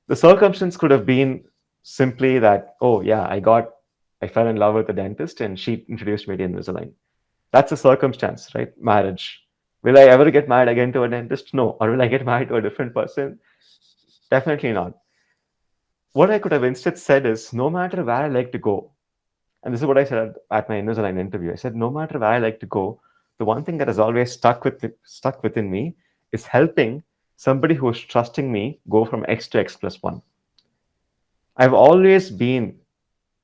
The circumstance could have been simply that, oh, yeah, I fell in love with a dentist and she introduced me to Invisalign. That's a circumstance, right? Marriage. Will I ever get married again to a dentist? No. Or will I get married to a different person? Definitely not. What I could have instead said is, no matter where I like to go, and this is what I said at my Invisalign interview. I said, no matter where I like to go, the one thing that has always stuck within me is helping somebody who is trusting me go from X to X plus one. I've always been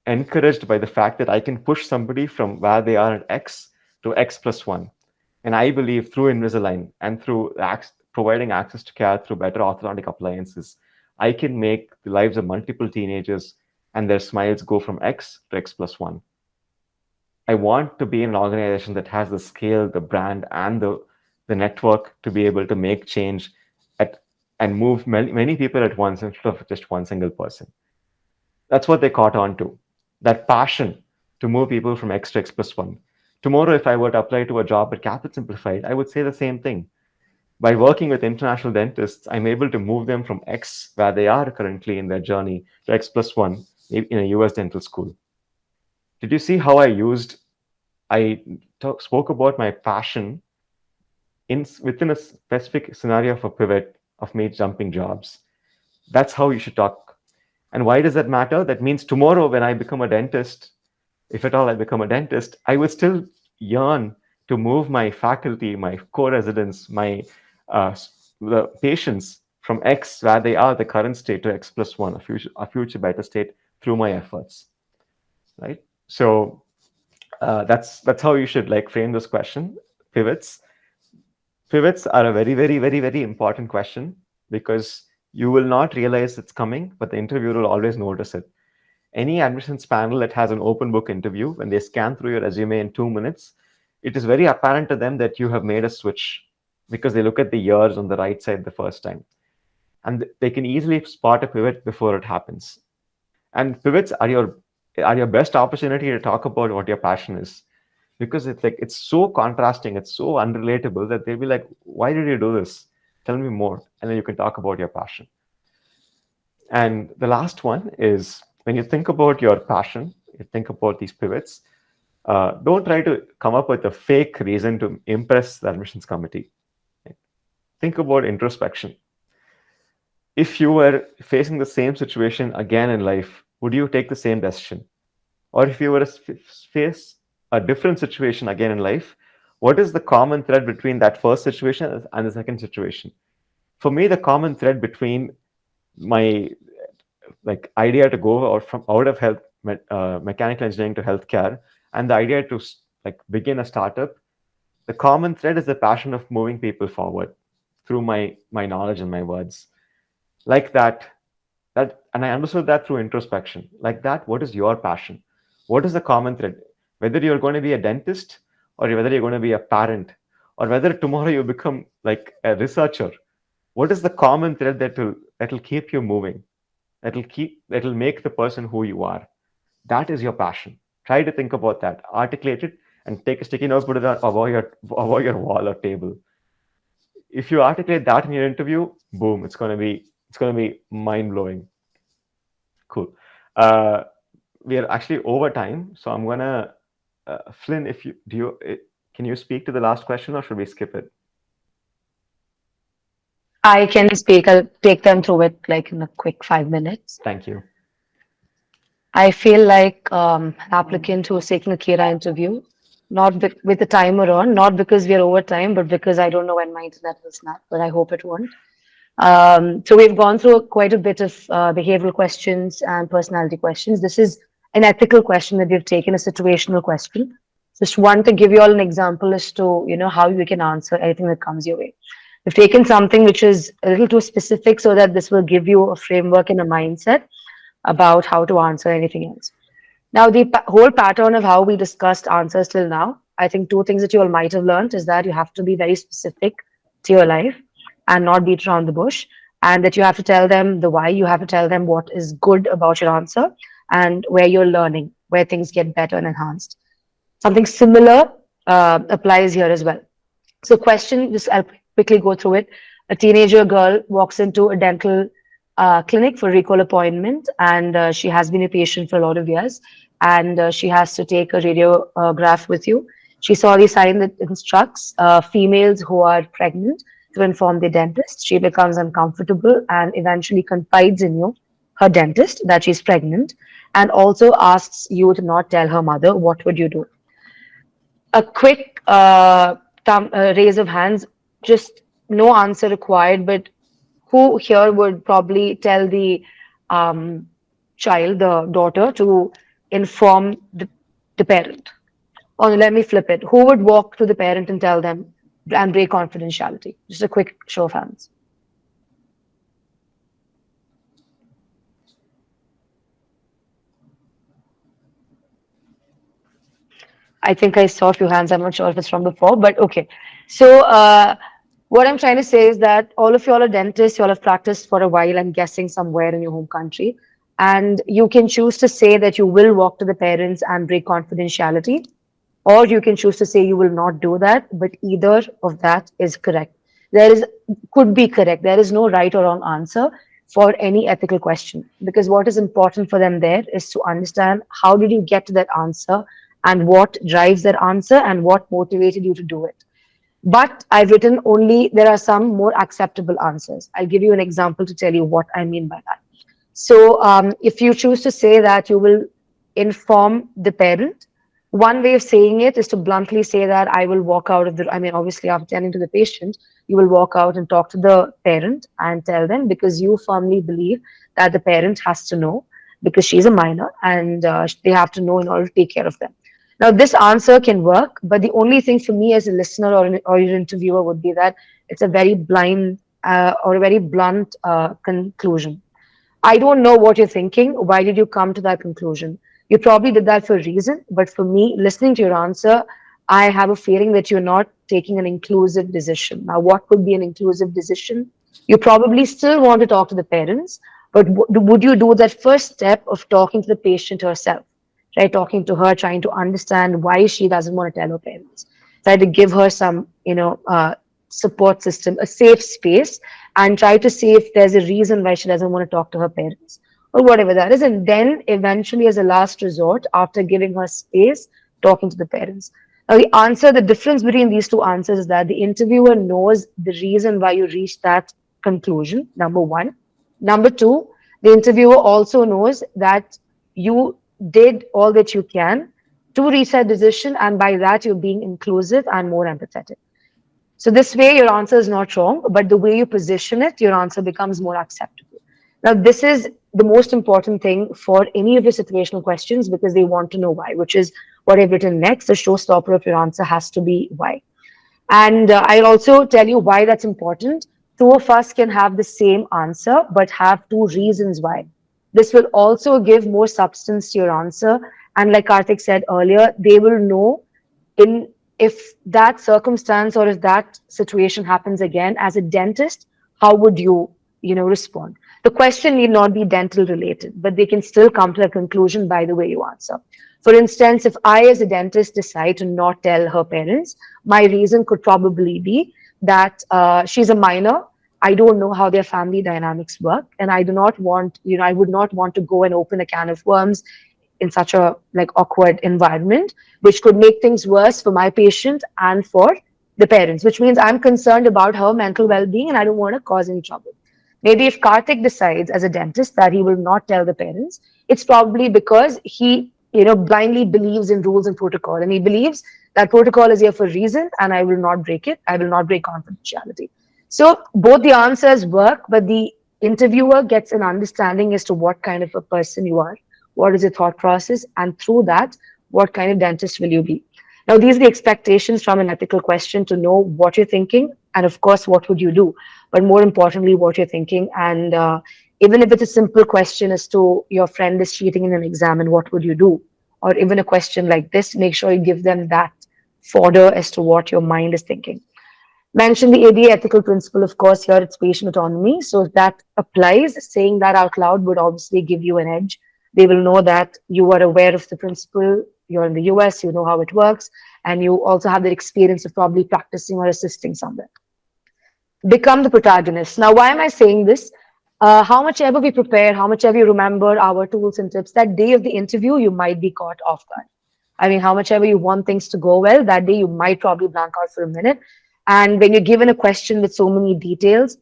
encouraged by the fact that I can push somebody from where they are at X to X plus one. And I believe through Invisalign and through providing access to care through better orthodontic appliances, I can make the lives of multiple teenagers and their smiles go from X to X plus one. I want to be in an organization that has the scale, the brand, and the network to be able to make change and move many people at once instead of just one single person. That's what they caught on to, that passion to move people from X to X plus one. Tomorrow, if I were to apply to a job at Caapid Simplified, I would say the same thing. By working with international dentists, I'm able to move them from X, where they are currently in their journey, to X plus one in a US dental school. Did you see how I spoke about my passion within a specific scenario of a pivot of me jumping jobs? That's how you should talk. And why does that matter? That means tomorrow when I become a dentist, if at all I become a dentist, I will still yearn to move my faculty, my co-residents, the patients from X, where they are the current state, to X plus one, a future better state through my efforts, right? So that's how you should like frame this question. Pivots are a very, very, very, very important question because you will not realize it's coming, but the interviewer will always notice it. Any admissions panel that has an open book interview, when they scan through your resume in 2 minutes, it is very apparent to them that you have made a switch because they look at the years on the right side the first time. And they can easily spot a pivot before it happens. And pivots are your best opportunity to talk about what your passion is. Because it's so contrasting, it's so unrelatable that they'll be like, why did you do this? Tell me more. And then you can talk about your passion. And the last one is, when you think about your passion, you think about these pivots, don't try to come up with a fake reason to impress the admissions committee. Think about introspection. If you were facing the same situation again in life, would you take the same decision? Or if you were to face a different situation again in life, what is the common thread between that first situation and the second situation? For me, the common thread between my idea to go out of health mechanical engineering to healthcare and the idea to begin a startup, the common thread is the passion of moving people forward through my knowledge and my words. Like that, and I understood that through introspection. Like that, what is your passion? What is the common thread? Whether you're going to be a dentist, or whether you're going to be a parent, or whether tomorrow you become like a researcher, what is the common thread that will keep you moving? That'll make the person who you are. That is your passion. Try to think about that, articulate it, and take a sticky note, put it on above your wall or table. If you articulate that in your interview, boom, it's gonna be mind blowing. Cool. Uh, we are actually over time, so I'm gonna Flynn. If you do you can you speak to the last question, or should we skip it? I can speak. I'll take them through it like in a quick 5 minutes. Thank you. I feel like an applicant who is taking a Kira interview, not with the timer on, not because we are over time, but because I don't know when my internet will snap, but I hope it won't. So we've gone through quite a bit of behavioral questions and personality questions. This is an ethical question that we've taken, a situational question. Just want to give you all an example as to, how you can answer anything that comes your way. We've taken something which is a little too specific so that this will give you a framework and a mindset about how to answer anything else. Now, the whole pattern of how we discussed answers till now, I think two things that you all might have learned is that you have to be very specific to your life and not beat around the bush, and that you have to tell them the why, you have to tell them what is good about your answer and where you're learning, where things get better and enhanced. Something similar applies here as well. So, question, just I'll quickly go through it. A teenager girl walks into a dental clinic for a recall appointment, and she has been a patient for a lot of years, and she has to take a radiograph with you. She saw the sign that instructs females who are pregnant to inform the dentist. She becomes uncomfortable and eventually confides in you, her dentist, that she's pregnant, and also asks you to not tell her mother. What would you do? A quick raise of hands, just no answer required, but who here would probably tell the um, child, the daughter, to inform the parent? Or let me flip it. Who would walk to the parent and tell them and break confidentiality? Just a quick show of hands. I think I saw a few hands. I'm not sure if it's from before, but okay. So, what I'm trying to say is that all of y'all are dentists, y'all have practiced for a while, I'm guessing somewhere in your home country. And you can choose to say that you will walk to the parents and break confidentiality, or you can choose to say you will not do that, but either of that is correct. There is could be correct. There is no right or wrong answer for any ethical question, because what is important for them there is to understand how did you get to that answer and what drives that answer and what motivated you to do it. But I've written only, there are some more acceptable answers. I'll give you an example to tell you what I mean by that. So, if you choose to say that you will inform the parent, one way of saying it is to bluntly say that I will walk out of the, I mean, obviously, after attending to the patient, you will walk out and talk to the parent and tell them, because you firmly believe that the parent has to know because she's a minor, and they have to know in order to take care of them. Now, this answer can work, but the only thing for me as a listener or your interviewer would be that it's a very blind or a very blunt conclusion. I don't know what you're thinking. Why did you come to that conclusion? You probably did that for a reason, but for me, listening to your answer, I have a feeling that you're not taking an inclusive decision. Now, what could be an inclusive decision? You probably still want to talk to the parents, but would you do that first step of talking to the patient herself? Right, talking to her, trying to understand why she doesn't want to tell her parents, try to give her some, support system, a safe space, and try to see if there's a reason why she doesn't want to talk to her parents or whatever that is. And then eventually, as a last resort, after giving her space, talking to the parents. Now, the difference between these two answers is that the interviewer knows the reason why you reached that conclusion, number one. Number two, the interviewer also knows that you did all that you can to reach that decision, and by that, you're being inclusive and more empathetic. So this way, your answer is not wrong, but the way you position it, your answer becomes more acceptable. Now, this is the most important thing for any of your situational questions, because they want to know why, which is what I've written next. The showstopper of your answer has to be why. And I'll also tell you why that's important. two of us can have the same answer but have two reasons why. This will also give more substance to your answer. And like Karthik said earlier, they will know in if that circumstance or if that situation happens again as a dentist, how would you respond? The question need not be dental related, but they can still come to a conclusion by the way you answer. For instance, if I as a dentist decide to not tell her parents, my reason could probably be that she's a minor. I don't know how their family dynamics work, and I do not want I would not want to go and open a can of worms in such a like awkward environment, which could make things worse for my patient and for the parents, which means I'm concerned about her mental well-being and I don't want to cause any trouble. Maybe if Karthik decides as a dentist that he will not tell the parents, it's probably because he blindly believes in rules and protocol, and he believes that protocol is here for a reason and I will not break it. I will not break confidentiality. So both the answers work, but the interviewer gets an understanding as to what kind of a person you are, what is your thought process, and through that, what kind of dentist will you be. Now, these are the expectations from an ethical question, to know what you're thinking, and of course, what would you do, but more importantly, what you're thinking. And even if it's a simple question as to your friend is cheating in an exam and what would you do, or even a question like this, make sure you give them that fodder as to what your mind is thinking. Mention the ADA ethical principle, of course, here it's patient autonomy. So if that applies, saying that out loud would obviously give you an edge. They will know that you are aware of the principle, you're in the US, you know how it works, and you also have the experience of probably practicing or assisting somewhere. Become the protagonist. Now, why am I saying this? How much ever we prepare, how much ever you remember our tools and tips, that day of the interview, you might be caught off guard. I mean, how much ever you want things to go well, that day you might probably blank out for a minute. And when you're given a question with so many details,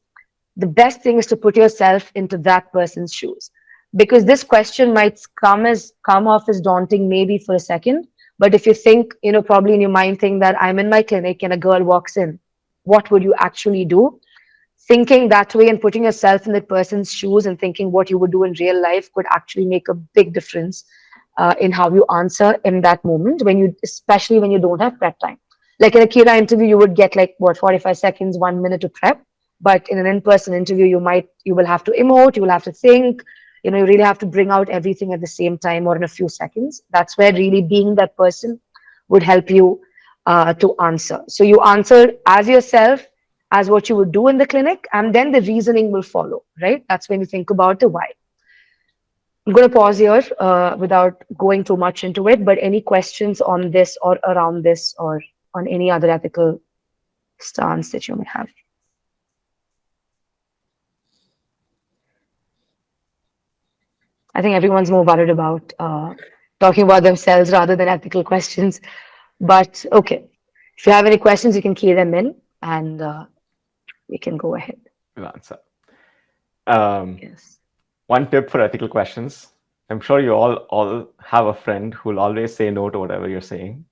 the best thing is to put yourself into that person's shoes, because this question might come off as daunting maybe for a second, but if you think probably in your mind think that I'm in my clinic and a girl walks in, what would you actually do? Thinking that way and putting yourself in that person's shoes and thinking what you would do in real life could actually make a big difference in how you answer in that moment, especially when you don't have prep time. Like in a Kira interview, you would get like what, 45 seconds, 1 minute to prep. But in an in-person interview, you will have to emote, you will have to think, you really have to bring out everything at the same time or in a few seconds. That's where really being that person would help you to answer. So you answer as yourself, as what you would do in the clinic, and then the reasoning will follow, right? That's when you think about the why. I'm going to pause here without going too much into it, but any questions on this or around this or on any other ethical stance that you may have? I think everyone's more worried about talking about themselves rather than ethical questions. But okay, if you have any questions, you can key them in and we can go ahead. We'll answer. Yes. One tip for ethical questions. I'm sure you all have a friend who will always say no to whatever you're saying,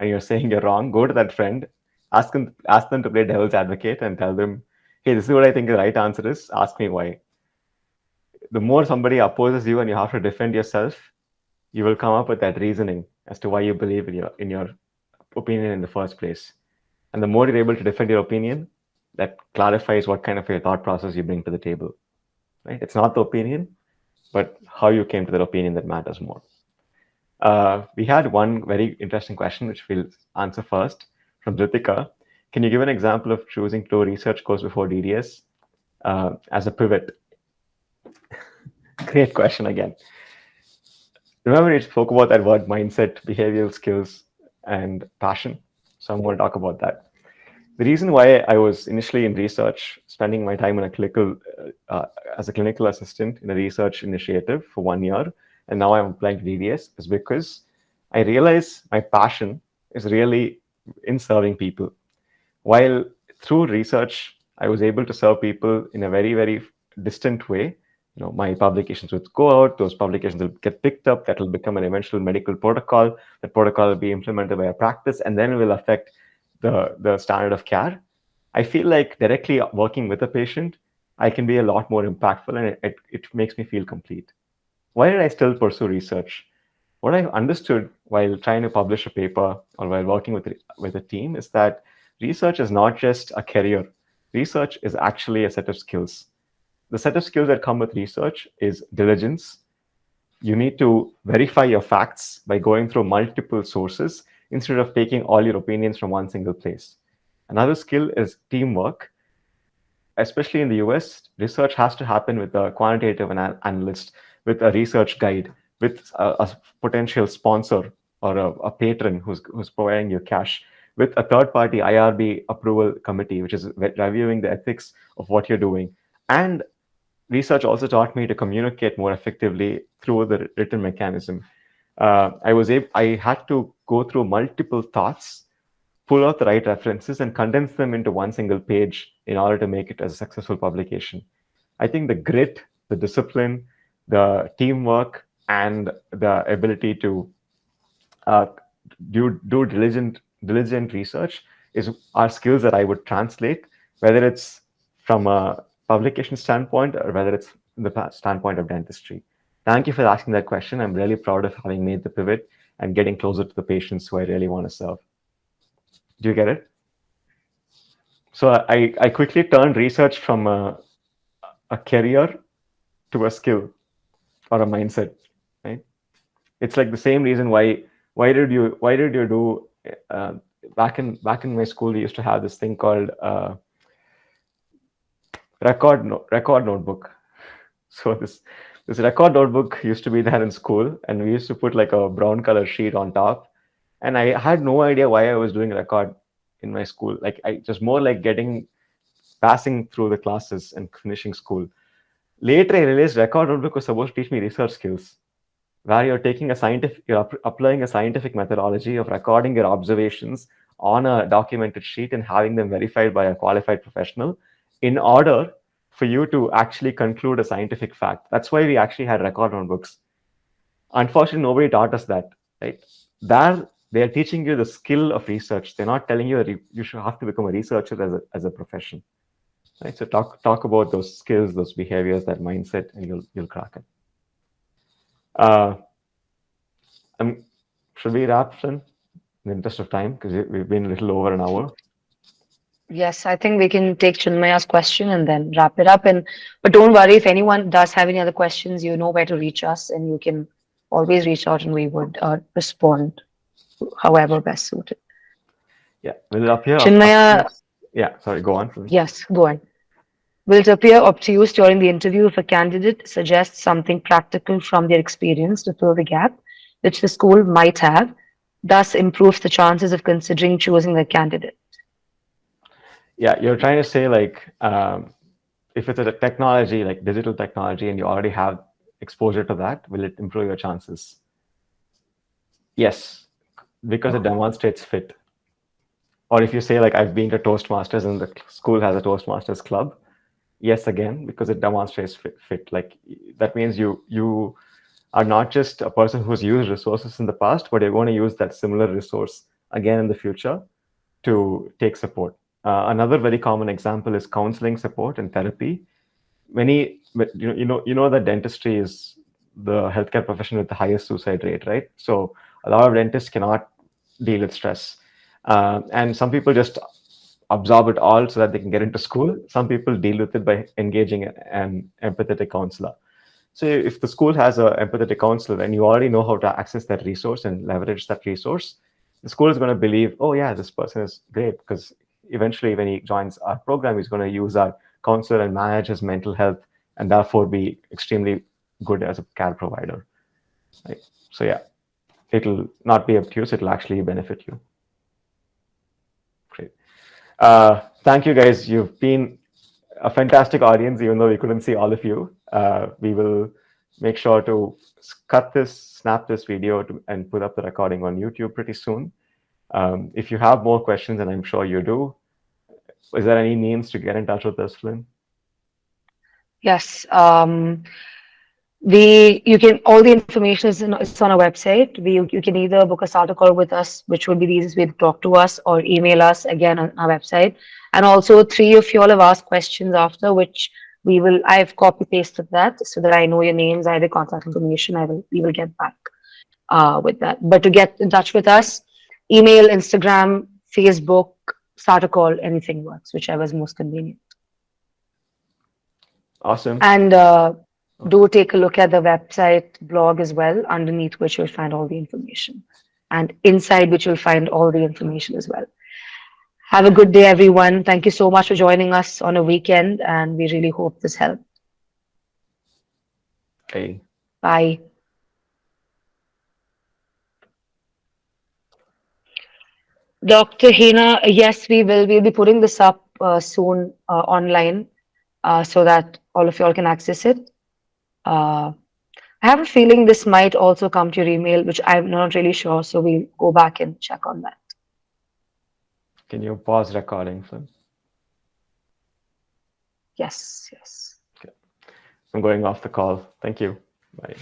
and you're saying you're wrong. Go to that friend, ask them to play devil's advocate and tell them, hey, this is what I think the right answer is. Ask me why. The more somebody opposes you and you have to defend yourself, you will come up with that reasoning as to why you believe in your opinion in the first place. And the more you're able to defend your opinion, that clarifies what kind of a thought process you bring to the table. Right? It's not the opinion, but how you came to that opinion that matters more. We had one very interesting question, which we'll answer first, from Ritika. Can you give an example of choosing to do a research course before DDS as a pivot? Great question again. Remember, we spoke about that word mindset, behavioral skills, and passion. So I'm going to talk about that. The reason why I was initially in research, spending my time in a clinical, as a clinical assistant in a research initiative for 1 year, and now I'm applying to DDS, is because I realize my passion is really in serving people. While through research, I was able to serve people in a very, very distant way. My publications would go out, those publications will get picked up, that will become an eventual medical protocol. That protocol will be implemented by a practice, and then it will affect the standard of care. I feel like directly working with a patient, I can be a lot more impactful, and it makes me feel complete. Why did I still pursue research? What I've understood while trying to publish a paper or while working with a team is that research is not just a career. research is actually a set of skills. The set of skills that come with research is diligence. You need to verify your facts by going through multiple sources instead of taking all your opinions from one single place. Another skill is teamwork. Especially in the US, research has to happen with a quantitative analyst, with a research guide, with a potential sponsor or a patron who's providing you cash, with a third party IRB approval committee, which is reviewing the ethics of what you're doing. And research also taught me to communicate more effectively through the written mechanism. I had to go through multiple thoughts, pull out the right references, and condense them into one single page in order to make it as a successful publication. I think the grit, the discipline, the teamwork, and the ability to uh, do diligent research are skills that I would translate, whether it's from a publication standpoint or whether it's from the standpoint of dentistry. Thank you for asking that question. I'm really proud of having made the pivot and getting closer to the patients who I really want to serve. Do you get it? So I quickly turned research from a career to a skill or a mindset, right? It's like the same reason why did you do uh, back in my school we used to have this thing called record notebook. So this record notebook used to be there in school, and we used to put like a brown color sheet on top. And I had no idea why I was doing record in my school. Like I just more like passing through the classes and finishing school. Later, I realized record notebook was supposed to teach me research skills, where you're applying a scientific methodology of recording your observations on a documented sheet and having them verified by a qualified professional in order for you to actually conclude a scientific fact. That's why we actually had record notebooks. Unfortunately, nobody taught us that, right? There, they are teaching you the skill of research. They're not telling you that you should have to become a researcher as a profession, right? So talk about those skills, those behaviors, that mindset, and you'll crack it. Uh, um, should we wrap, Flynn, in the interest of time, because we've been a little over an hour? Yes, I think we can take Chinmaya's question and then wrap it up. And but don't worry, if anyone does have any other questions, you know where to reach us, and you can always reach out, and we would respond however best suited. Yeah, will it appear Chinmaya, obtuse? Yeah, sorry, go on, Flynn. yes, go on. Will it appear obtuse during the interview if a candidate suggests something practical from their experience to fill the gap, which the school might have, thus improves the chances of considering choosing the candidate? Yeah, you're trying to say like if it's a technology like digital technology and you already have exposure to that, will it improve your chances? Yes, because it demonstrates fit. Or if you say like I've been to Toastmasters and the school has a Toastmasters club, yes, again, because it demonstrates fit. Like that means you are not just a person who's used resources in the past, but you're going to use that similar resource again in the future to take support. Another very common example is counseling support and therapy. You know that dentistry is the healthcare profession with the highest suicide rate, right? So a lot of dentists cannot deal with stress, and some people just absorb it all so that they can get into school. Some people deal with it by engaging an empathetic counselor. So if the school has an empathetic counselor and you already know how to access that resource and leverage that resource, the school is going to believe, oh yeah, this person is great, because eventually when he joins our program, he's going to use our counselor and manage his mental health and therefore be extremely good as a care provider. Right? So yeah, it'll not be obtuse, it'll actually benefit you. Great. Thank you guys. You've been a fantastic audience, even though we couldn't see all of you. We will make sure to snap this video and put up the recording on YouTube pretty soon. If you have more questions, and I'm sure you do, is there any means to get in touch with us, Flynn? Yes. You can, all the information is on our website. You can either book a starter call with us, which would be the easiest way to talk to us, or email us again on our website. And also, three of you all have asked questions after, which I've copy pasted that so that I know your names, I have the contact information. We will get back with that. But to get in touch with us, email, Instagram, Facebook, start a call, anything works, whichever is most convenient. Awesome. And do take a look at the website blog as well, underneath which you'll find all the information, and inside which you'll find all the information as well. Have a good day, everyone. Thank you so much for joining us on a weekend, and we really hope this helped. Hey. Bye. Dr. Hina, yes, we will. We'll be putting this up soon online so that all of y'all can access it. Uh, I have a feeling this might also come to your email, which I'm not really sure. So we'll go back and check on that. Can you pause recording, Flynn? Yes, yes. Okay. I'm going off the call. Thank you. Bye.